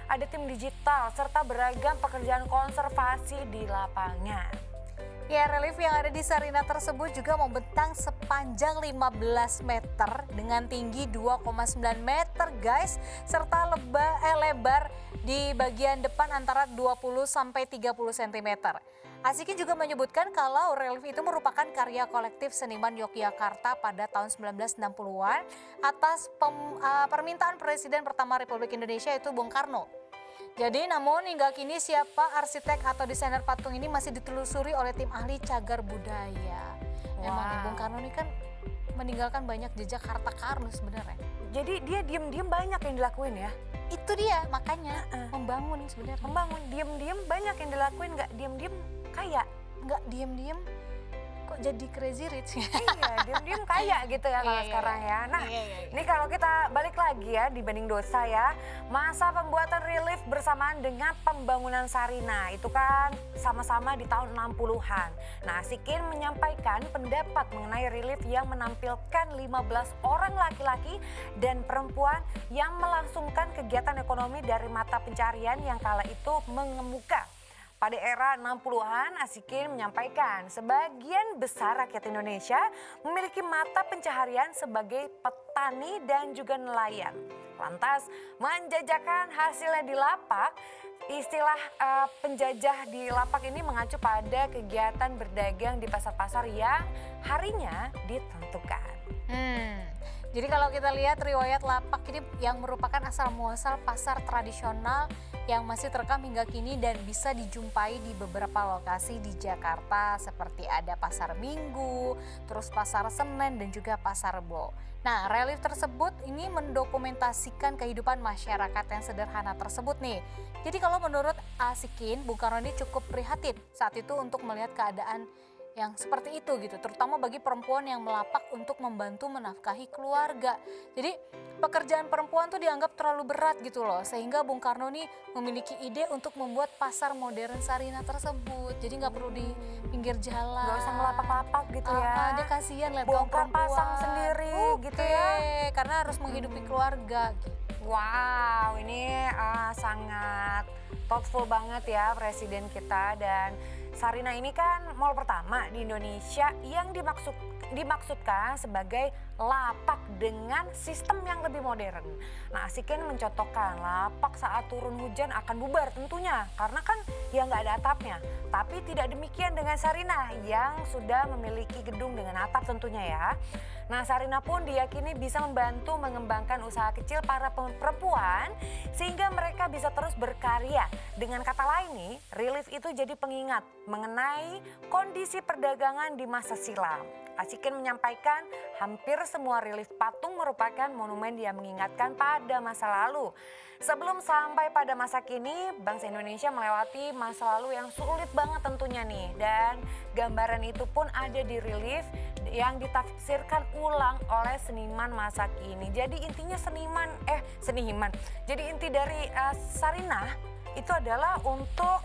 Speaker 2: ada tim digital, serta beragam pekerjaan konservasi di lapangan.
Speaker 1: Ya, relief yang ada di Sarinah tersebut juga membentang sepanjang 15 meter dengan tinggi 2,9 meter guys, serta lebar di bagian depan antara 20 sampai 30 cm. Asikin juga menyebutkan kalau relief itu merupakan karya kolektif seniman Yogyakarta pada tahun 1960-an atas permintaan Presiden pertama Republik Indonesia yaitu Bung Karno. Jadi namun hingga kini siapa arsitek atau desainer patung ini masih ditelusuri oleh tim ahli cagar budaya. Emang nih Bung Karno ini kan meninggalkan banyak jejak harta karun sebenarnya.
Speaker 2: Jadi dia diem-diem banyak yang dilakuin ya?
Speaker 1: Itu dia makanya membangun sebenarnya.
Speaker 2: Membangun diem-diem banyak yang dilakuin, nggak diem-diem kaya.
Speaker 1: Nggak diem-diem kok jadi crazy rich.
Speaker 2: Iya, diem-diem kaya gitu ya kalau sekarang ya. Nah, ini kalau kita balik lagi ya di Banding Dosa ya, masa pembuatan relief bersamaan dengan pembangunan Sarinah itu kan sama-sama di tahun 60-an. Nah, Asikin menyampaikan pendapat mengenai relief yang menampilkan 15 orang laki-laki dan perempuan yang melangsungkan kegiatan ekonomi dari mata pencarian yang kala itu mengemuka. Pada era 60-an, Asikin menyampaikan sebagian besar rakyat Indonesia memiliki mata pencaharian sebagai petani dan juga nelayan. Lantas menjajakan hasilnya di lapak, istilah penjajah di lapak ini mengacu pada kegiatan berdagang di pasar-pasar yang harinya ditentukan.
Speaker 1: Jadi kalau kita lihat riwayat lapak ini yang merupakan asal muasal pasar tradisional yang masih terekam hingga kini dan bisa dijumpai di beberapa lokasi di Jakarta seperti ada Pasar Minggu, terus Pasar Senen dan juga Pasar Rebo. Nah, relief tersebut ini mendokumentasikan kehidupan masyarakat yang sederhana tersebut nih. Jadi kalau menurut Asikin, Bung Karno ini cukup prihatin saat itu untuk melihat keadaan yang seperti itu gitu, terutama bagi perempuan yang melapak untuk membantu menafkahi keluarga. Jadi pekerjaan perempuan tuh dianggap terlalu berat gitu loh, sehingga Bung Karno nih memiliki ide untuk membuat pasar modern Sarinah tersebut. Jadi nggak perlu di pinggir jalan,
Speaker 2: nggak usah melapak-lapak gitu ya.
Speaker 1: Dia kasihan lihat
Speaker 2: bongkar
Speaker 1: perempuan
Speaker 2: pasang sendiri gitu ya,
Speaker 1: karena harus menghidupi keluarga gitu.
Speaker 2: Wow, ini sangat thoughtful banget ya Presiden kita. Dan Sarina ini kan mall pertama di Indonesia yang dimaksudkan sebagai lapak dengan sistem yang lebih modern. Nah, Asikin mencontohkan lapak saat turun hujan akan bubar tentunya karena kan ya nggak ada atapnya. Tapi tidak demikian dengan Sarina yang sudah memiliki gedung dengan atap tentunya ya. Nah, Sarina pun diyakini bisa membantu mengembangkan usaha kecil para perempuan sehingga mereka bisa terus berkarya. Dengan kata lain nih, Relief itu jadi pengingat mengenai kondisi perdagangan di masa silam. Asikin menyampaikan hampir semua relief patung merupakan monumen yang mengingatkan pada masa lalu. Sebelum sampai pada masa kini, bangsa Indonesia melewati masa lalu yang sulit banget tentunya nih. Dan gambaran itu pun ada di relief yang ditafsirkan ulang oleh seniman masa kini. Jadi intinya seniman. Jadi inti dari Sarinah itu adalah untuk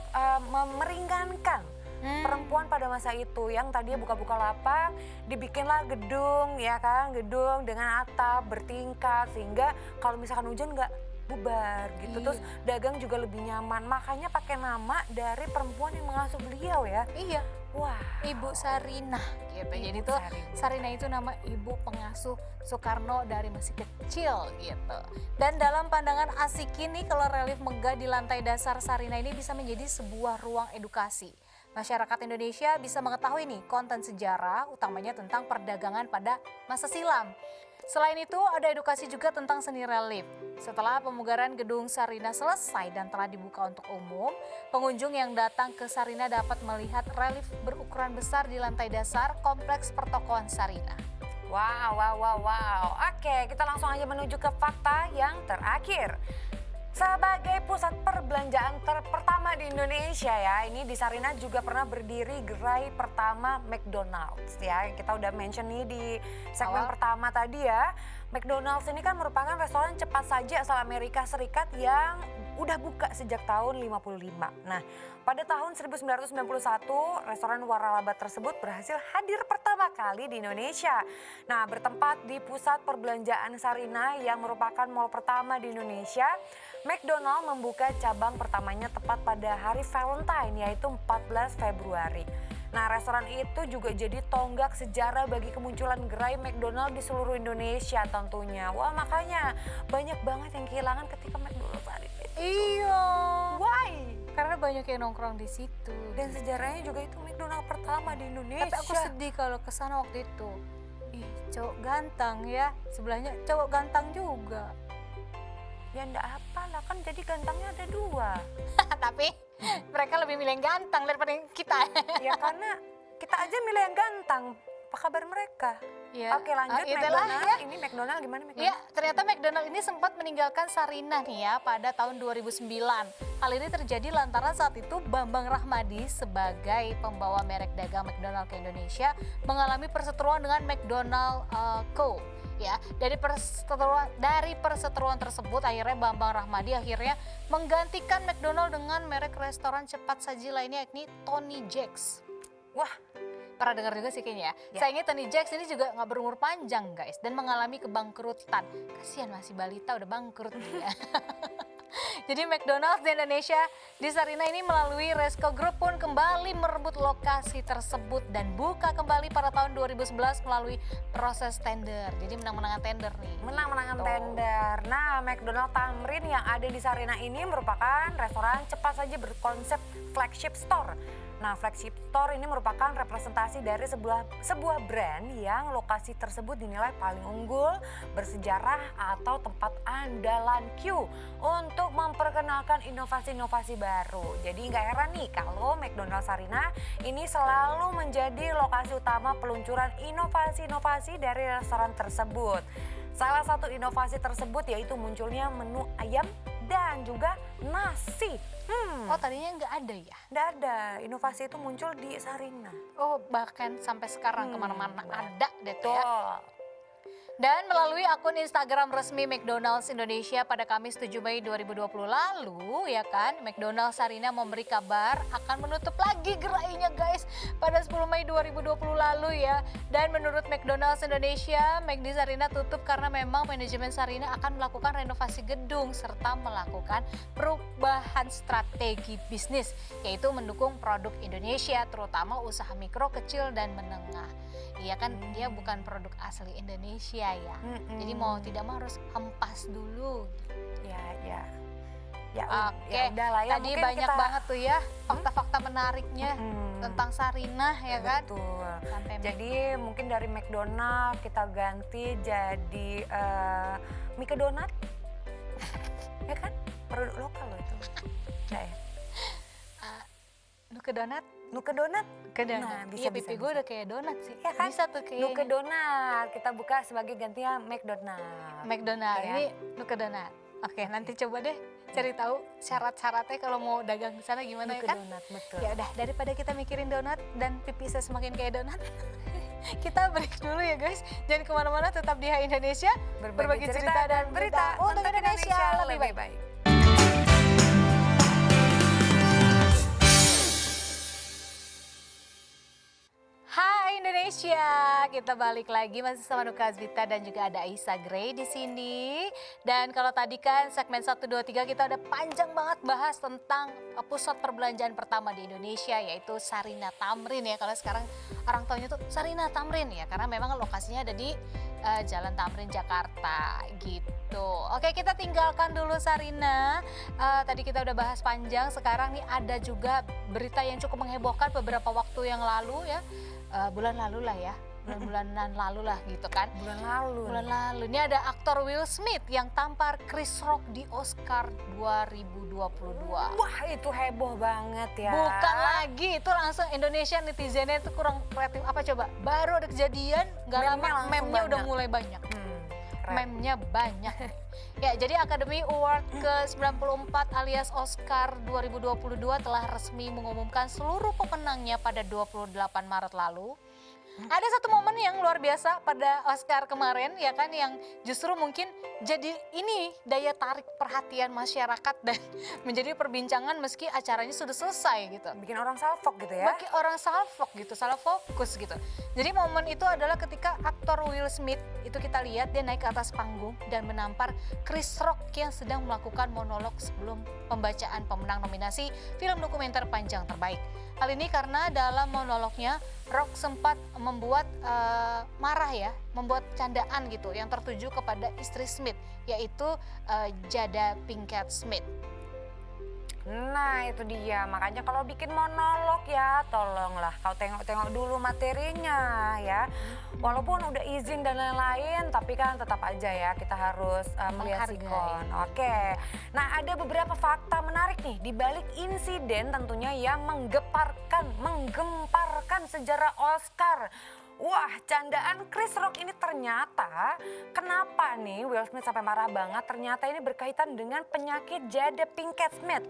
Speaker 2: meringankan perempuan pada masa itu yang tadinya buka-buka lapak, dibikinlah gedung ya kan, gedung dengan atap bertingkat sehingga kalau misalkan hujan nggak bubar gitu.
Speaker 1: Iya.
Speaker 2: Terus dagang juga lebih nyaman, makanya pakai nama dari perempuan yang mengasuh beliau ya.
Speaker 1: Iya,
Speaker 2: Wah,
Speaker 1: Ibu Sarinah gitu. Jadi
Speaker 2: Ibu
Speaker 1: tuh
Speaker 2: Sarinah.
Speaker 1: Sarinah itu nama ibu pengasuh Soekarno dari masih kecil gitu. Dan dalam pandangan Asikin nih, kalau relief megah di lantai dasar Sarinah ini bisa menjadi sebuah ruang edukasi. Masyarakat Indonesia bisa mengetahui nih konten sejarah utamanya tentang perdagangan pada masa silam. Selain itu ada edukasi juga tentang seni relief. Setelah pemugaran gedung Sarinah selesai dan telah dibuka untuk umum, pengunjung yang datang ke Sarinah dapat melihat relief berukuran besar di lantai dasar kompleks pertokoan Sarinah.
Speaker 2: Wow. Oke, kita langsung aja menuju ke fakta yang terakhir. Sebagai pusat perbelanjaan pertama di Indonesia ya, ini di Sarinah juga pernah berdiri gerai pertama McDonald's ya. Kita udah mention nih di segmen pertama tadi ya. McDonald's ini kan merupakan restoran cepat saji asal Amerika Serikat yang udah buka sejak tahun 55. Nah, pada tahun 1991 restoran waralaba tersebut berhasil hadir pertama kali di Indonesia. Nah, bertempat di pusat perbelanjaan Sarinah yang merupakan mal pertama di Indonesia, McDonald membuka cabang pertamanya tepat pada hari Valentine yaitu 14 Februari. Nah, restoran itu juga jadi tonggak sejarah bagi kemunculan gerai McDonald di seluruh Indonesia tentunya. Wah, makanya banyak banget yang kehilangan ketika McDonald ada itu.
Speaker 1: Iya.
Speaker 2: Why?
Speaker 1: Karena banyak yang nongkrong di situ.
Speaker 2: Dan sejarahnya juga itu McDonald pertama di Indonesia.
Speaker 1: Tapi aku sedih kalau kesana waktu itu. Ih, cowok ganteng ya. Sebelahnya cowok ganteng juga.
Speaker 2: Ya enggak apa lah, kan jadi gantengnya ada dua.
Speaker 1: Tapi mereka lebih milih yang ganteng daripada yang kita.
Speaker 2: Ya karena kita aja milih yang ganteng. Apa kabar mereka?
Speaker 1: Ya.
Speaker 2: Oke, lanjut
Speaker 1: Itulah
Speaker 2: McDonald.
Speaker 1: ya.
Speaker 2: Ini McDonald gimana McDonald?
Speaker 1: Ya, ternyata McDonald ini sempat meninggalkan Sarinah nih ya pada tahun 2009. Hal ini terjadi lantaran saat itu Bambang Rahmadi sebagai pembawa merek dagang McDonald ke Indonesia mengalami perseteruan dengan McDonald Co. Ya, dari perseteruan tersebut akhirnya Bambang Rahmadi akhirnya menggantikan McDonald dengan merek restoran cepat saji lainnya yakni Tony Jacks.
Speaker 2: Wah,
Speaker 1: Pernah dengar juga sih kayaknya ya.
Speaker 2: Ya.
Speaker 1: Sayangnya Tony Jacks ini juga nggak berumur panjang guys dan mengalami kebangkrutan. Kasihan masih balita udah bangkrut dia. Jadi McDonald's di Indonesia di Sarinah ini melalui Resco Group pun kembali merebut lokasi tersebut dan buka kembali pada tahun 2011 melalui proses tender. Jadi menang-menangan tender nih.
Speaker 2: menang-menangan
Speaker 1: Gitu.
Speaker 2: tender. Nah, McDonald Tamrin yang ada di Sarinah ini merupakan restoran cepat saji berkonsep flagship store. Nah, flagship store ini merupakan representasi dari sebuah brand yang lokasi tersebut dinilai paling unggul, bersejarah atau tempat andalan Q untuk memperkenalkan inovasi-inovasi baru. Jadi nggak heran nih kalau McDonald Sarinah ini selalu menjadi lokasi utama peluncuran inovasi-inovasi dari restoran tersebut. Salah satu inovasi tersebut yaitu munculnya menu ayam dan juga nasi.
Speaker 1: Oh tadinya nggak ada ya?
Speaker 2: Nggak ada, inovasi itu muncul di Sarinah.
Speaker 1: Oh bahkan sampai sekarang kemana-mana ada deh tuh ya.
Speaker 2: Tuh.
Speaker 1: Dan melalui akun Instagram resmi McDonald's Indonesia pada Kamis 7 Mei 2020 lalu, ya kan, McDonald's Sarina memberi kabar akan menutup lagi gerainya guys pada 10 Mei 2020 lalu ya. Dan menurut McDonald's Indonesia, McD Sarina tutup karena memang manajemen Sarina akan melakukan renovasi gedung serta melakukan perubahan strategi bisnis, yaitu mendukung produk Indonesia, terutama usaha mikro, kecil, dan menengah. Iya kan, dia bukan produk asli Indonesia ya. Jadi mau tidak mau harus hempas dulu.
Speaker 2: Ya
Speaker 1: Oke,
Speaker 2: ya udahlah ya,
Speaker 1: tadi
Speaker 2: mungkin
Speaker 1: banyak
Speaker 2: kita
Speaker 1: banget tuh ya fakta-fakta menariknya tentang Sarinah ya kan.
Speaker 2: betul.
Speaker 1: Sampai
Speaker 2: Jadi mungkin dari McDonald kita ganti jadi Mika Donat. Ya kan? Produk lokal loh itu. Nah, ya.
Speaker 1: Nuke donat.
Speaker 2: Nuke Donat.
Speaker 1: Ke donat.
Speaker 2: Nah, bisa,
Speaker 1: Iya, pipi
Speaker 2: bisa,
Speaker 1: gue
Speaker 2: bisa.
Speaker 1: udah kayak donat sih.
Speaker 2: Ya kan?
Speaker 1: Bisa tuh kayaknya.
Speaker 2: Nuke Donat. Kita buka sebagai gantinya McDonald.
Speaker 1: McDonald.
Speaker 2: Ya.
Speaker 1: Ini Nuke donat. Oke, nanti coba deh cari tahu syarat-syaratnya kalau mau dagang di sana gimana
Speaker 2: Nuke
Speaker 1: ya kan.
Speaker 2: Donat, betul.
Speaker 1: Ya udah, daripada kita mikirin donat dan pipi saya semakin kayak donat, kita break dulu ya guys. Jangan kemana-mana, tetap di Hai Indonesia, berbagi cerita dan berita untuk Indonesia lebih baik. Hai Indonesia, kita balik lagi masih sama Nuka Azvita dan juga ada Aisa Gray di sini. Dan kalau tadi kan segmen 1, 2, 3 kita udah panjang banget bahas tentang pusat perbelanjaan pertama di Indonesia, yaitu Sarina Tamrin ya. Kalau sekarang orang taunya tuh Sarina Tamrin ya, karena memang lokasinya ada di Jalan Tamrin Jakarta gitu. Oke, kita tinggalkan dulu Sarina. Tadi kita udah bahas panjang, sekarang nih ada juga berita yang cukup menghebohkan beberapa waktu yang lalu ya. Bulan lalu lah ya, bulan-bulanan lalu lah gitu kan.
Speaker 2: Bulan lalu.
Speaker 1: Ini ada aktor Will Smith yang tampar Chris Rock di Oscar 2022.
Speaker 2: Wah, itu heboh banget ya.
Speaker 1: Bukan lagi, itu langsung Indonesia netizennya itu kurang kreatif. Apa coba? Baru ada kejadian, gak
Speaker 2: Meme-nya
Speaker 1: lama
Speaker 2: langsung
Speaker 1: meme-nya udah
Speaker 2: banyak.
Speaker 1: mulai banyak.
Speaker 2: Keren.
Speaker 1: Meme-nya banyak. Ya, jadi Academy Award ke-94 alias Oscar 2022 telah resmi mengumumkan seluruh pemenangnya pada 28 Maret lalu. Ada satu momen yang luar biasa pada Oscar kemarin ya kan, yang justru mungkin jadi ini daya tarik perhatian masyarakat dan menjadi perbincangan meski acaranya sudah selesai gitu.
Speaker 2: Bikin orang salfok gitu ya.
Speaker 1: Bagi orang salfok gitu, salah fokus gitu. Jadi momen itu adalah ketika aktor Will Smith itu kita lihat dia naik ke atas panggung dan menampar Chris Rock yang sedang melakukan monolog sebelum pembacaan pemenang nominasi film dokumenter panjang terbaik. Hal ini karena dalam monolognya Rock sempat membuat marah ya, membuat candaan gitu yang tertuju kepada istri Smith, yaitu Jada Pinkett Smith.
Speaker 2: Nah itu dia, makanya kalau bikin monolog ya tolonglah kau tengok-tengok dulu materinya ya. Walaupun udah izin dan lain-lain, tapi kan tetap aja ya kita harus melihat
Speaker 1: Menghargai.
Speaker 2: sikon. Oke, nah ada beberapa fakta menarik nih di balik insiden tentunya yang menggemparkan sejarah Oscar. Wah, candaan Chris Rock ini ternyata kenapa nih Will Smith sampai marah banget? Ternyata ini berkaitan dengan penyakit Jada Pinkett Smith.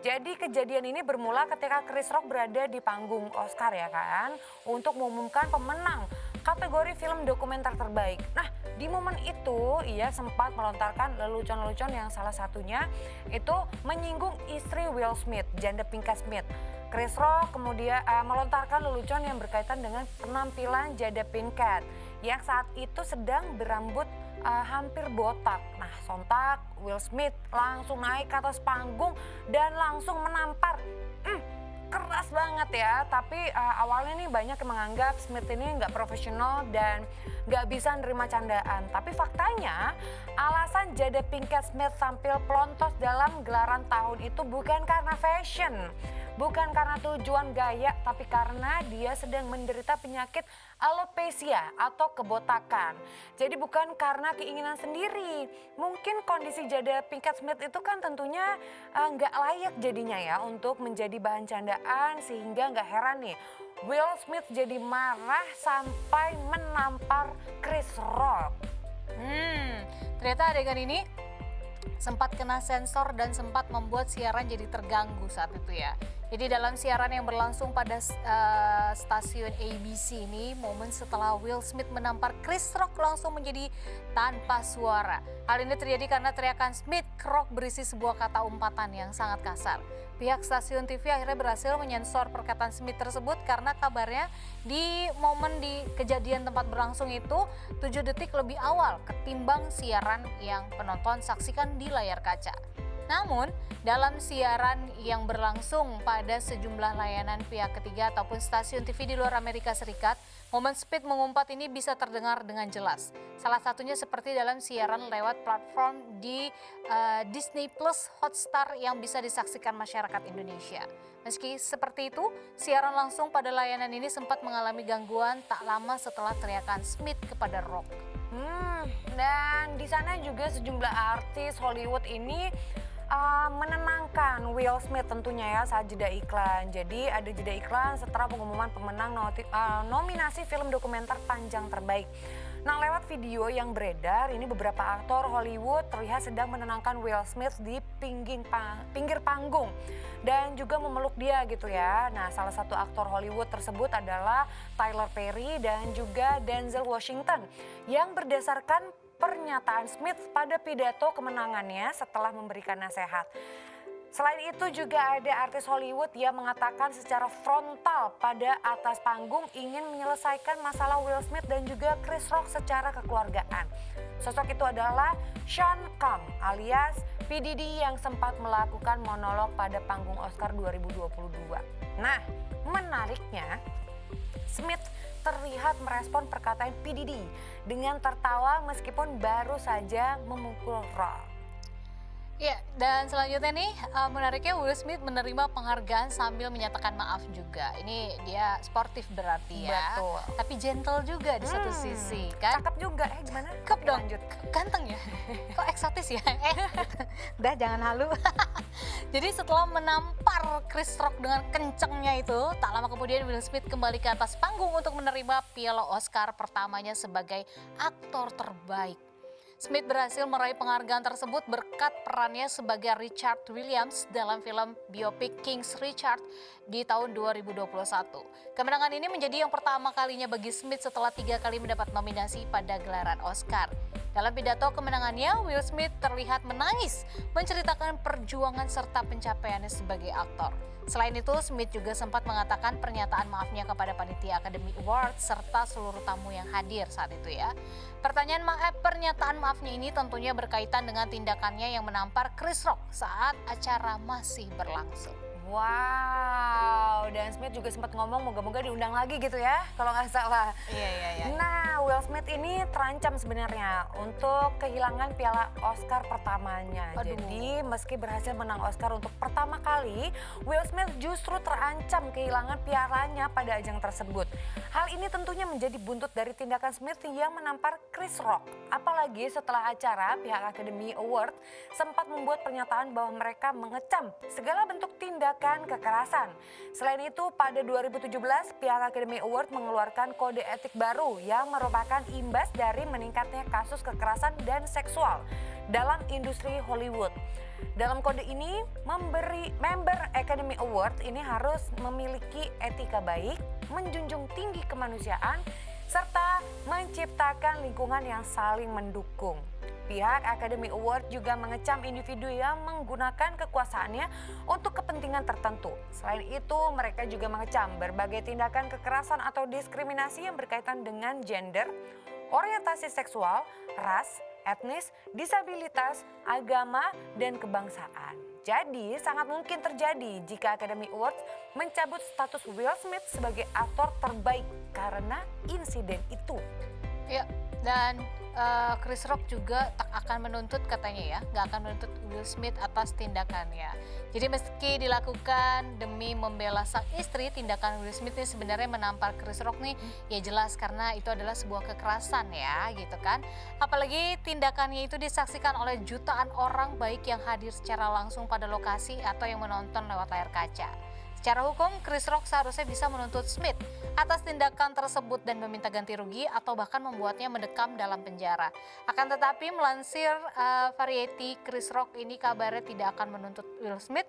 Speaker 2: Jadi kejadian ini bermula ketika Chris Rock berada di panggung Oscar ya kan, untuk mengumumkan pemenang kategori film dokumenter terbaik. Nah, di momen itu ia sempat melontarkan lelucon-lelucon yang salah satunya itu menyinggung istri Will Smith, Jada Pinkett Smith. Chris Rock kemudian melontarkan lelucon yang berkaitan dengan penampilan Jada Pinkett yang saat itu sedang berambut hampir botak. Nah, sontak Will Smith langsung naik ke atas panggung dan langsung menampar. Keras banget ya, tapi awalnya nih banyak yang menganggap Smith ini nggak profesional dan nggak bisa nerima candaan. Tapi faktanya alasan Jada Pinkett Smith tampil pelontos dalam gelaran tahun itu bukan karena fashion, bukan karena tujuan gaya, tapi karena dia sedang menderita penyakit alopecia atau kebotakan. Jadi bukan karena keinginan sendiri. Mungkin kondisi Jada Pinkett Smith itu kan tentunya nggak layak jadinya ya untuk menjadi bahan candaan, sehingga nggak heran nih Will Smith jadi marah sampai menampar Chris Rock.
Speaker 1: Ternyata adegan ini sempat kena sensor dan sempat membuat siaran jadi terganggu saat itu ya. Jadi dalam siaran yang berlangsung pada stasiun ABC ini, momen setelah Will Smith menampar Chris Rock langsung menjadi tanpa suara. Hal ini terjadi karena teriakan Smith ke Rock berisi sebuah kata umpatan yang sangat kasar. Pihak stasiun TV akhirnya berhasil menyensor perkataan Smith tersebut karena kabarnya di momen di kejadian tempat berlangsung itu 7 detik lebih awal ketimbang siaran yang penonton saksikan di layar kaca. Namun, dalam siaran yang berlangsung pada sejumlah layanan pihak ketiga ataupun stasiun TV di luar Amerika Serikat, momen Smith mengumpat ini bisa terdengar dengan jelas. Salah satunya seperti dalam siaran lewat platform di Disney Plus Hotstar yang bisa disaksikan masyarakat Indonesia. Meski seperti itu, siaran langsung pada layanan ini sempat mengalami gangguan tak lama setelah teriakan Smith kepada Rock.
Speaker 2: Dan di sana juga sejumlah artis Hollywood ini menenangkan Will Smith tentunya ya saat jeda iklan. Jadi ada jeda iklan setelah pengumuman pemenang nominasi film dokumenter panjang terbaik. Nah, lewat video yang beredar, ini beberapa aktor Hollywood terlihat sedang menenangkan Will Smith di pinggir panggung dan juga memeluk dia gitu ya. Nah, salah satu aktor Hollywood tersebut adalah Tyler Perry dan juga Denzel Washington yang berdasarkan pernyataan Smith pada pidato kemenangannya setelah memberikan nasihat. Selain itu juga ada artis Hollywood yang mengatakan secara frontal pada atas panggung ingin menyelesaikan masalah Will Smith dan juga Chris Rock secara kekeluargaan. Sosok itu adalah Sean Combs alias P. Diddy yang sempat melakukan monolog pada panggung Oscar 2022. Nah, menariknya Smith terlihat merespon perkataan P. Diddy dengan tertawa meskipun baru saja memukul Rock.
Speaker 1: Ya, dan selanjutnya nih menariknya Will Smith menerima penghargaan sambil menyatakan maaf juga. Ini dia sportif berarti ya.
Speaker 2: Betul.
Speaker 1: Tapi gentle juga di satu sisi kan.
Speaker 2: Cakep juga, gimana?
Speaker 1: Cakep dong,
Speaker 2: Lanjut.
Speaker 1: ganteng ya. Kok eksotis ya? Gitu. Udah jangan halu. Jadi setelah menampar Chris Rock dengan kencengnya itu, tak lama kemudian Will Smith kembali ke atas panggung untuk menerima piala Oscar pertamanya sebagai aktor terbaik. Smith berhasil meraih penghargaan tersebut berkat perannya sebagai Richard Williams dalam film biopik King's Richard di tahun 2021. Kemenangan ini menjadi yang pertama kalinya bagi Smith setelah 3 kali mendapat nominasi pada gelaran Oscar. Dalam pidato kemenangannya, Will Smith terlihat menangis, menceritakan perjuangan serta pencapaiannya sebagai aktor. Selain itu, Smith juga sempat mengatakan pernyataan maafnya kepada panitia Academy Awards serta seluruh tamu yang hadir saat itu ya. Pernyataan maafnya ini tentunya berkaitan dengan tindakannya yang menampar Chris Rock saat acara masih berlangsung.
Speaker 2: Wow, dan Smith juga sempat ngomong moga-moga diundang lagi gitu ya, kalau nggak salah.
Speaker 1: Iya.
Speaker 2: Nah, Will Smith ini terancam sebenarnya untuk kehilangan piala Oscar pertamanya.
Speaker 1: Aduh.
Speaker 2: Jadi meski berhasil menang Oscar untuk pertama kali, Will Smith justru terancam kehilangan pialanya pada ajang tersebut. Hal ini tentunya menjadi buntut dari tindakan Smith yang menampar Chris Rock. Apalagi setelah acara, pihak Academy Award sempat membuat pernyataan bahwa mereka mengecam segala bentuk tindakan kekerasan. Selain itu, pada 2017 pihak Academy Award mengeluarkan kode etik baru yang merupakan imbas dari meningkatnya kasus kekerasan dan seksual dalam industri Hollywood. Dalam kode ini, member Academy Award ini harus memiliki etika baik, menjunjung tinggi kemanusiaan, serta menciptakan lingkungan yang saling mendukung. Pihak Academy Award juga mengecam individu yang menggunakan kekuasaannya untuk kepentingan tertentu. Selain itu, mereka juga mengecam berbagai tindakan kekerasan atau diskriminasi yang berkaitan dengan gender, orientasi seksual, ras, etnis, disabilitas, agama, dan kebangsaan. Jadi, sangat mungkin terjadi jika Academy Awards mencabut status Will Smith sebagai aktor terbaik karena insiden itu.
Speaker 1: Ya, dan Chris Rock juga tak akan menuntut katanya ya, nggak akan menuntut Will Smith atas tindakannya. Jadi meski dilakukan demi membela sang istri, tindakan Will Smith ini sebenarnya menampar Chris Rock nih ya jelas karena itu adalah sebuah kekerasan ya gitu kan. Apalagi tindakannya itu disaksikan oleh jutaan orang baik yang hadir secara langsung pada lokasi atau yang menonton lewat layar kaca. Secara hukum, Chris Rock seharusnya bisa menuntut Smith atas tindakan tersebut dan meminta ganti rugi atau bahkan membuatnya mendekam dalam penjara. Akan tetapi melansir Variety, Chris Rock ini kabarnya tidak akan menuntut Will Smith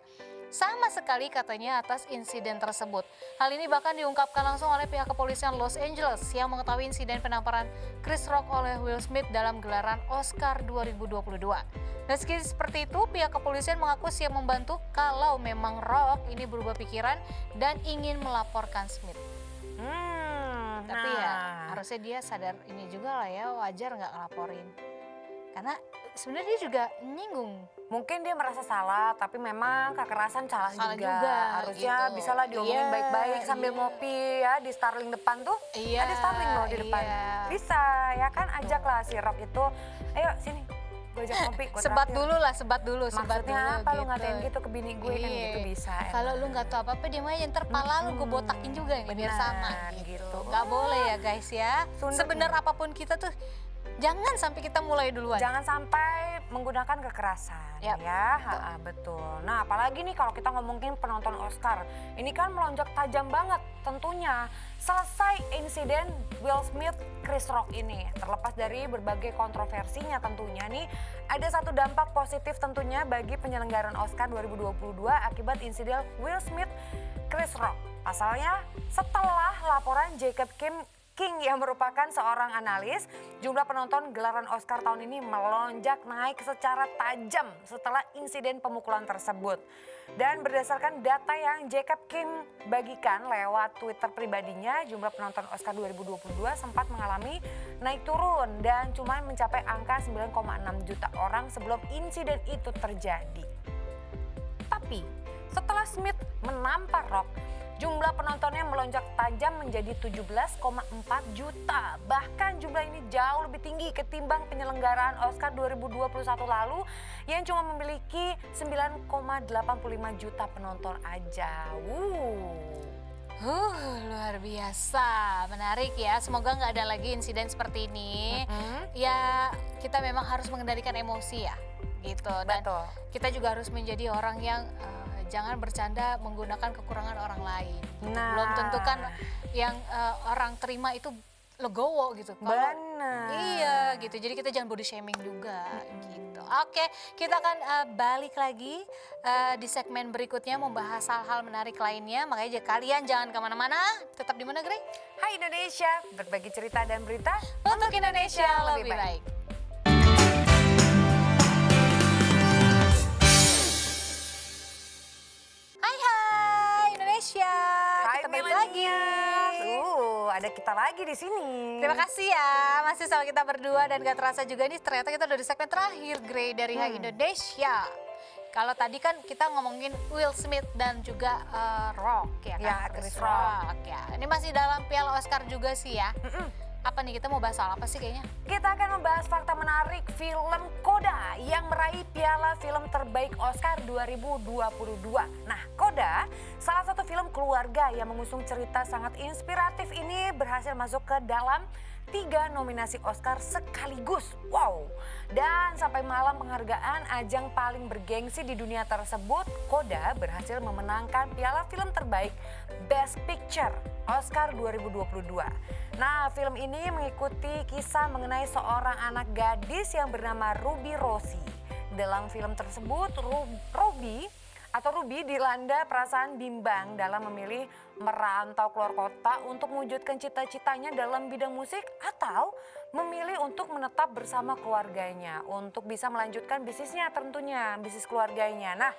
Speaker 1: sama sekali katanya atas insiden tersebut. Hal ini bahkan diungkapkan langsung oleh pihak kepolisian Los Angeles yang mengetahui insiden penamparan Chris Rock oleh Will Smith dalam gelaran Oscar 2022. Meski seperti itu, pihak kepolisian mengaku siap membantu kalau memang Rock ini berubah pikiran dan ingin melaporkan Smith. Tapi ya harusnya dia sadar ini juga lah ya, wajar nggak ngelaporin. Karena sebenarnya dia juga nyinggung.
Speaker 2: Mungkin dia merasa salah, tapi memang kekerasan salah juga. Harusnya
Speaker 1: gitu.
Speaker 2: bisa lah diomongin
Speaker 1: Iya,
Speaker 2: baik-baik sambil
Speaker 1: iya.
Speaker 2: ngopi ya di Starling depan tuh.
Speaker 1: Iya,
Speaker 2: Ada Starling loh di depan.
Speaker 1: iya.
Speaker 2: Bisa ya kan, ajaklah si Rock itu. Ayo sini, gue ajak ngopi. Gua
Speaker 1: Sebat
Speaker 2: traktir.
Speaker 1: dulu lah, sebat dulu.
Speaker 2: Maksudnya apa lu ngatain gitu ke bini gue kan
Speaker 1: Iya.
Speaker 2: gitu bisa.
Speaker 1: Kalau lu nggak tahu apa-apa dia mah ntar pala lu gue botakin juga nih biar sama
Speaker 2: Benar,
Speaker 1: gitu.
Speaker 2: gitu.
Speaker 1: Nggak boleh ya guys ya.
Speaker 2: Sunda
Speaker 1: Sebenar
Speaker 2: nih.
Speaker 1: apapun kita tuh jangan sampai kita mulai duluan.
Speaker 2: Jangan sampai menggunakan kekerasan
Speaker 1: Yap,
Speaker 2: ya, betul. Nah apalagi nih kalau kita ngomongin penonton Oscar, ini kan melonjak tajam banget tentunya. Selesai insiden Will Smith, Chris Rock ini, terlepas dari berbagai kontroversinya tentunya nih, ada satu dampak positif tentunya bagi penyelenggaraan Oscar 2022 akibat insiden Will Smith, Chris Rock. Pasalnya setelah laporan Jacob King yang merupakan seorang analis, jumlah penonton gelaran Oscar tahun ini melonjak naik secara tajam setelah insiden pemukulan tersebut. Dan berdasarkan data yang Jacob King bagikan lewat Twitter pribadinya, jumlah penonton Oscar 2022 sempat mengalami naik turun dan cuma mencapai angka 9,6 juta orang sebelum insiden itu terjadi. Tapi setelah Smith menampar Rock, jumlah penontonnya melonjak tajam menjadi 17,4 juta. Bahkan jumlah ini jauh lebih tinggi ketimbang penyelenggaraan Oscar 2021 lalu yang cuma memiliki 9,85 juta penonton aja.
Speaker 1: Luar biasa, menarik ya. Semoga nggak ada lagi insiden seperti ini. Ya kita memang harus mengendalikan emosi ya, gitu. Dan
Speaker 2: Betul.
Speaker 1: kita juga harus menjadi orang yang jangan bercanda menggunakan kekurangan orang lain. Gitu.
Speaker 2: Nah.
Speaker 1: Belum tentu kan yang orang terima itu legowo gitu. Kalau-
Speaker 2: Benar.
Speaker 1: Iya gitu. Jadi kita jangan body shaming juga gitu. Oke, kita akan balik lagi di segmen berikutnya membahas hal-hal menarik lainnya. Makanya kalian jangan kemana-mana. Tetap di mana, Grey?
Speaker 2: Hai Indonesia, berbagi cerita dan berita
Speaker 1: Untuk Indonesia lebih baik. Hai Indonesia.
Speaker 2: Hai
Speaker 1: Kita balik lagi.
Speaker 2: Ada kita lagi di sini.
Speaker 1: Terima kasih ya, masih sama kita berdua dan gak terasa juga nih ternyata kita udah di segmen terakhir Grey dari Hai Indonesia. Kalau tadi kan kita ngomongin Will Smith dan juga Rock ya kan?
Speaker 2: Ya, Chris Rock.
Speaker 1: Ya. Ini masih dalam Piala Oscar juga sih ya. Apa nih kita mau bahas soal apa sih kayaknya?
Speaker 2: Kita akan membahas fakta menarik film Coda yang meraih piala film terbaik Oscar 2022. Nah, Coda, salah satu film keluarga yang mengusung cerita sangat inspiratif ini berhasil masuk ke dalam 3 nominasi Oscar sekaligus. Wow! Dan sampai malam penghargaan ajang paling bergengsi di dunia tersebut, Coda berhasil memenangkan piala film terbaik Best Picture Oscar 2022. Nah, film ini mengikuti kisah mengenai seorang anak gadis yang bernama Ruby Rossi. Dalam film tersebut, Ruby dilanda perasaan bimbang dalam memilih merantau keluar kota untuk mewujudkan cita-citanya dalam bidang musik atau memilih untuk menetap bersama keluarganya untuk bisa melanjutkan bisnisnya tentunya, bisnis keluarganya. Nah,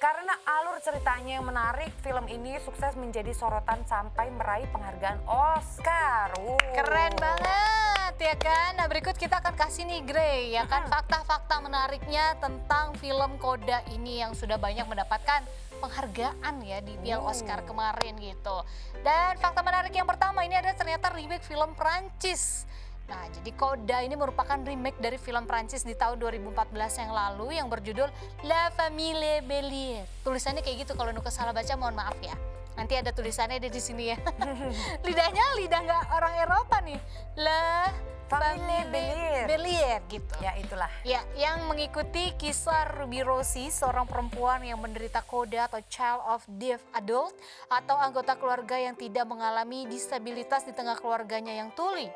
Speaker 2: karena alur ceritanya yang menarik, film ini sukses menjadi sorotan sampai meraih penghargaan Oscar.
Speaker 1: Keren banget ya kan. Nah berikut kita akan kasih nih Grey ya kan fakta-fakta menariknya tentang film Coda ini yang sudah banyak mendapatkan penghargaan ya di Piala Oscar kemarin gitu. Dan fakta menarik yang pertama ini ada ternyata remake film Prancis. Nah, jadi Coda ini merupakan remake dari film Prancis di tahun 2014 yang lalu yang berjudul La Famille Bélier. Tulisannya kayak gitu, kalau Nuka salah baca mohon maaf ya. Nanti ada tulisannya di sini ya. Lidahnya lidah nggak orang Eropa nih. La
Speaker 2: Family
Speaker 1: Belier gitu.
Speaker 2: Ya itulah.
Speaker 1: Ya, yang mengikuti kisah Ruby Rossi, seorang perempuan yang menderita KODA atau Child of Deaf Adult atau anggota keluarga yang tidak mengalami disabilitas di tengah keluarganya yang tuli.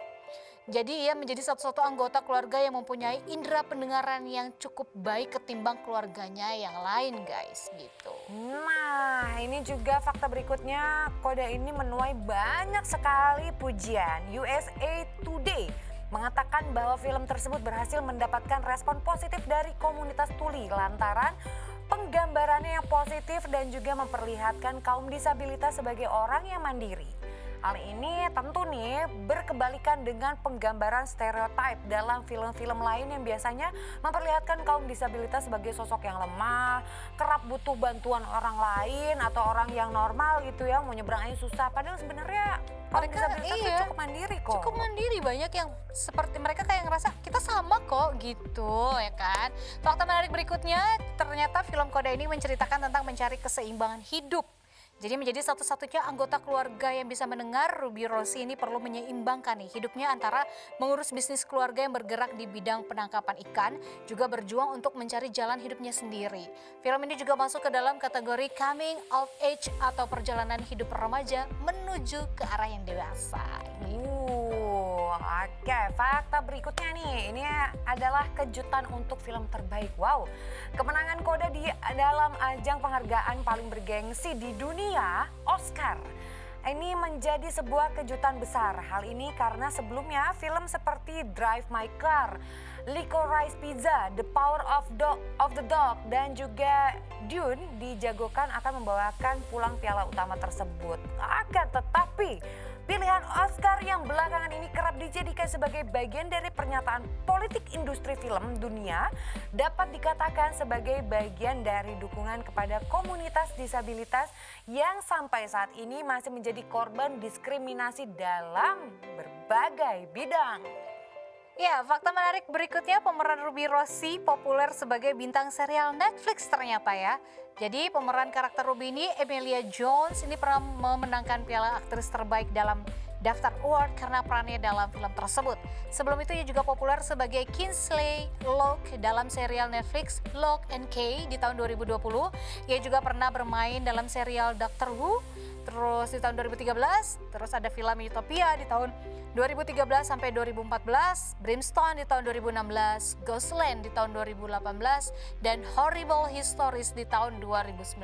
Speaker 1: Jadi ia menjadi satu-satu anggota keluarga yang mempunyai indera pendengaran yang cukup baik ketimbang keluarganya yang lain, guys, gitu.
Speaker 2: Nah, ini juga fakta berikutnya, KODA ini menuai banyak sekali pujian. USA Today mengatakan bahwa film tersebut berhasil mendapatkan respon positif dari komunitas tuli lantaran penggambarannya yang positif dan juga memperlihatkan kaum disabilitas sebagai orang yang mandiri. Hal ini tentu nih berkebalikan dengan penggambaran stereotip dalam film-film lain yang biasanya memperlihatkan kaum disabilitas sebagai sosok yang lemah, kerap butuh bantuan orang lain atau orang yang normal gitu ya, mau nyebrang aja susah. Padahal sebenarnya kaum disabilitas tuh cukup mandiri kok.
Speaker 1: Cukup mandiri, banyak yang seperti mereka kayak ngerasa kita sama kok gitu ya kan. Fakta menarik berikutnya, ternyata film KODA ini menceritakan tentang mencari keseimbangan hidup. Jadi menjadi satu-satunya anggota keluarga yang bisa mendengar, Ruby Rossi ini perlu menyeimbangkan nih hidupnya antara mengurus bisnis keluarga yang bergerak di bidang penangkapan ikan, juga berjuang untuk mencari jalan hidupnya sendiri. Film ini juga masuk ke dalam kategori coming of age atau perjalanan hidup remaja menuju ke arah yang dewasa.
Speaker 2: Oke, fakta berikutnya nih, ini adalah kejutan untuk film terbaik. Wow, kemenangan KODA di dalam ajang penghargaan paling bergengsi di dunia, Oscar. Ini menjadi sebuah kejutan besar. Hal ini karena sebelumnya film seperti Drive My Car, Licorice Pizza, The Power of the Dog, dan juga Dune dijagokan akan membawakan pulang piala utama tersebut. Akan tetapi pilihan Oscar yang belakangan ini kerap dijadikan sebagai bagian dari pernyataan politik industri film dunia dapat dikatakan sebagai bagian dari dukungan kepada komunitas disabilitas yang sampai saat ini masih menjadi korban diskriminasi dalam berbagai bidang.
Speaker 1: Ya, fakta menarik berikutnya, pemeran Ruby Rossi populer sebagai bintang serial Netflix ternyata ya. Jadi pemeran karakter Ruby ini, Emilia Jones, ini pernah memenangkan piala aktris terbaik dalam daftar award karena perannya dalam film tersebut. Sebelum itu ia juga populer sebagai Kingsley Locke dalam serial Netflix Lock and Key di tahun 2020. Ia juga pernah bermain dalam serial Doctor Who, terus di tahun 2013, terus ada film Utopia di tahun 2013 sampai 2014, Brimstone di tahun 2016, Ghostland di tahun 2018, dan Horrible Histories di tahun 2019.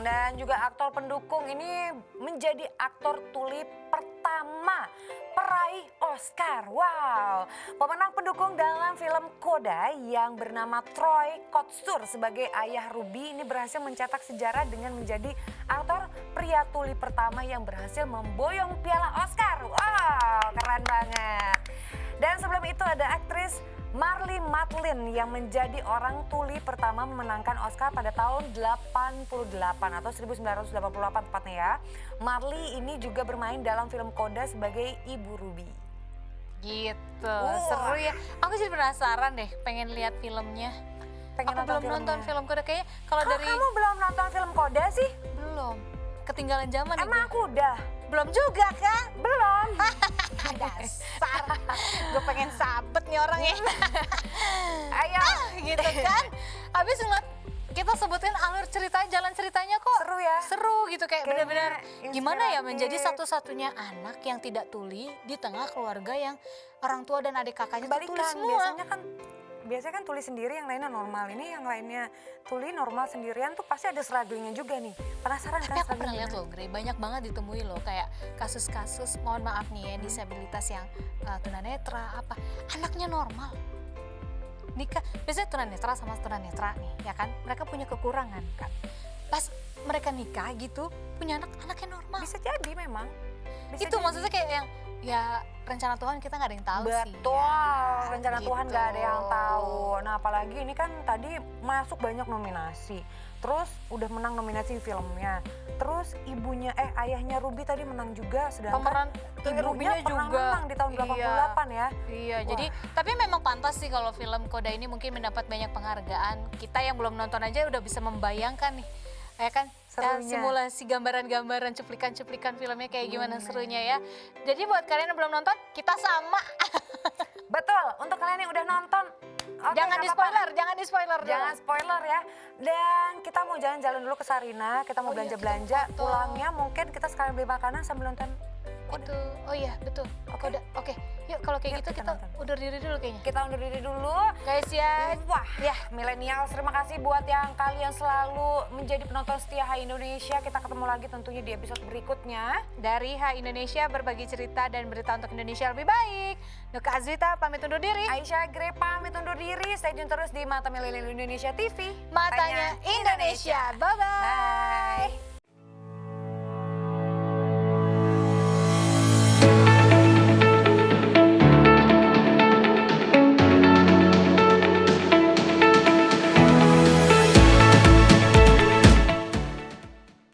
Speaker 2: Dan juga aktor pendukung ini menjadi aktor tuli pertama peraih Oscar. Wow, pemenang pendukung dalam film KODA yang bernama Troy Kotsur sebagai ayah Ruby ini berhasil mencetak sejarah dengan menjadi aktor pria tuli pertama yang berhasil memboyong piala Oscar. Wow, keren banget. Dan sebelum itu ada aktris Marlee Matlin yang menjadi orang tuli pertama memenangkan Oscar pada tahun 88 atau 1988 tepatnya ya. Marlee ini juga bermain dalam film KODA sebagai ibu Ruby.
Speaker 1: Gitu, seru ya. Aku jadi penasaran deh, pengen lihat filmnya. Aku belum nonton film KODA kayaknya. Kalau dari
Speaker 2: kamu belum nonton film KODA sih?
Speaker 1: Belum. Ketinggalan zaman nih.
Speaker 2: Emang aku udah?
Speaker 1: Belum juga kak?
Speaker 2: Belum.
Speaker 1: Dasar, gue pengen sabet nih orangnya.
Speaker 2: Ayo.
Speaker 1: Gitu kan. Habis ngeliat kita sebutin alur cerita, jalan ceritanya kok
Speaker 2: seru ya.
Speaker 1: Seru gitu, kayak
Speaker 2: Kayaknya
Speaker 1: benar-benar gimana ya menjadi
Speaker 2: inspiratif.
Speaker 1: satu-satunya anak yang tidak tuli di tengah keluarga yang orang tua dan adik kakaknya tuh tuli
Speaker 2: Kebalikan,
Speaker 1: semua.
Speaker 2: biasanya kan tuli sendiri, yang lainnya normal. Ini yang lainnya tuli normal sendirian tuh pasti ada strugglingnya juga nih. Penasaran
Speaker 1: Tapi
Speaker 2: kan?
Speaker 1: aku pernah lihat loh, Grey, banyak banget ditemui loh kayak kasus-kasus, mohon maaf nih ya, disabilitas yang tunanetra apa, anaknya normal. Nikah, biasanya tunanetra sama tunanetra nih, ya kan, mereka punya kekurangan kan. Pas mereka nikah gitu, punya anaknya normal.
Speaker 2: Bisa jadi memang. Bisa
Speaker 1: Itu
Speaker 2: jadi.
Speaker 1: maksudnya kayak yang, ya rencana Tuhan kita nggak ada yang tahu sih.
Speaker 2: Betul,
Speaker 1: ya,
Speaker 2: rencana
Speaker 1: gitu.
Speaker 2: Tuhan gak ada yang tahu. Nah apalagi ini kan tadi masuk banyak nominasi. Terus udah menang nominasi filmnya. Terus ayahnya Ruby tadi menang juga. Sedangkan
Speaker 1: Pemeran
Speaker 2: ibunya
Speaker 1: Ruby-nya
Speaker 2: pernah
Speaker 1: juga.
Speaker 2: menang di tahun 88 ya.
Speaker 1: Iya,
Speaker 2: Wah.
Speaker 1: jadi tapi memang pantas sih kalau film KODA ini mungkin mendapat banyak penghargaan. Kita yang belum nonton aja udah bisa membayangkan nih ya kan? Ya,
Speaker 2: Serunya.
Speaker 1: simulasi gambaran-gambaran, cuplikan-cuplikan filmnya kayak gimana serunya ya. Jadi buat kalian yang belum nonton, kita sama.
Speaker 2: Betul, untuk kalian yang udah nonton, oke,
Speaker 1: Jangan
Speaker 2: nggak
Speaker 1: di
Speaker 2: apa-apa.
Speaker 1: spoiler, jangan di spoiler dulu.
Speaker 2: Jangan spoiler ya. Dan kita mau jalan-jalan dulu ke Sarina, kita mau
Speaker 1: Oh iya,
Speaker 2: belanja-belanja.
Speaker 1: kita mau foto.
Speaker 2: Pulangnya mungkin kita sekalian beli makanan sambil nonton.
Speaker 1: Itu, oh iya betul.
Speaker 2: Oke.
Speaker 1: Oke. Yuk kalau kayak
Speaker 2: Yuk,
Speaker 1: gitu
Speaker 2: kita
Speaker 1: kita
Speaker 2: nonton.
Speaker 1: undur diri dulu kayaknya.
Speaker 2: Kita undur diri dulu.
Speaker 1: Guys ya,
Speaker 2: Wah, ya milenial, terima kasih buat yang kalian selalu menjadi penonton setia Hai Indonesia. Kita ketemu lagi tentunya di episode berikutnya.
Speaker 1: dari Hai Indonesia berbagi cerita dan berita untuk Indonesia lebih baik. Nuka Azrita pamit undur diri.
Speaker 2: Aisyah Gre pamit undur diri. Stay tune terus di Mata Milenial Indonesia TV.
Speaker 1: Matanya Indonesia. Bye-bye.
Speaker 2: Bye.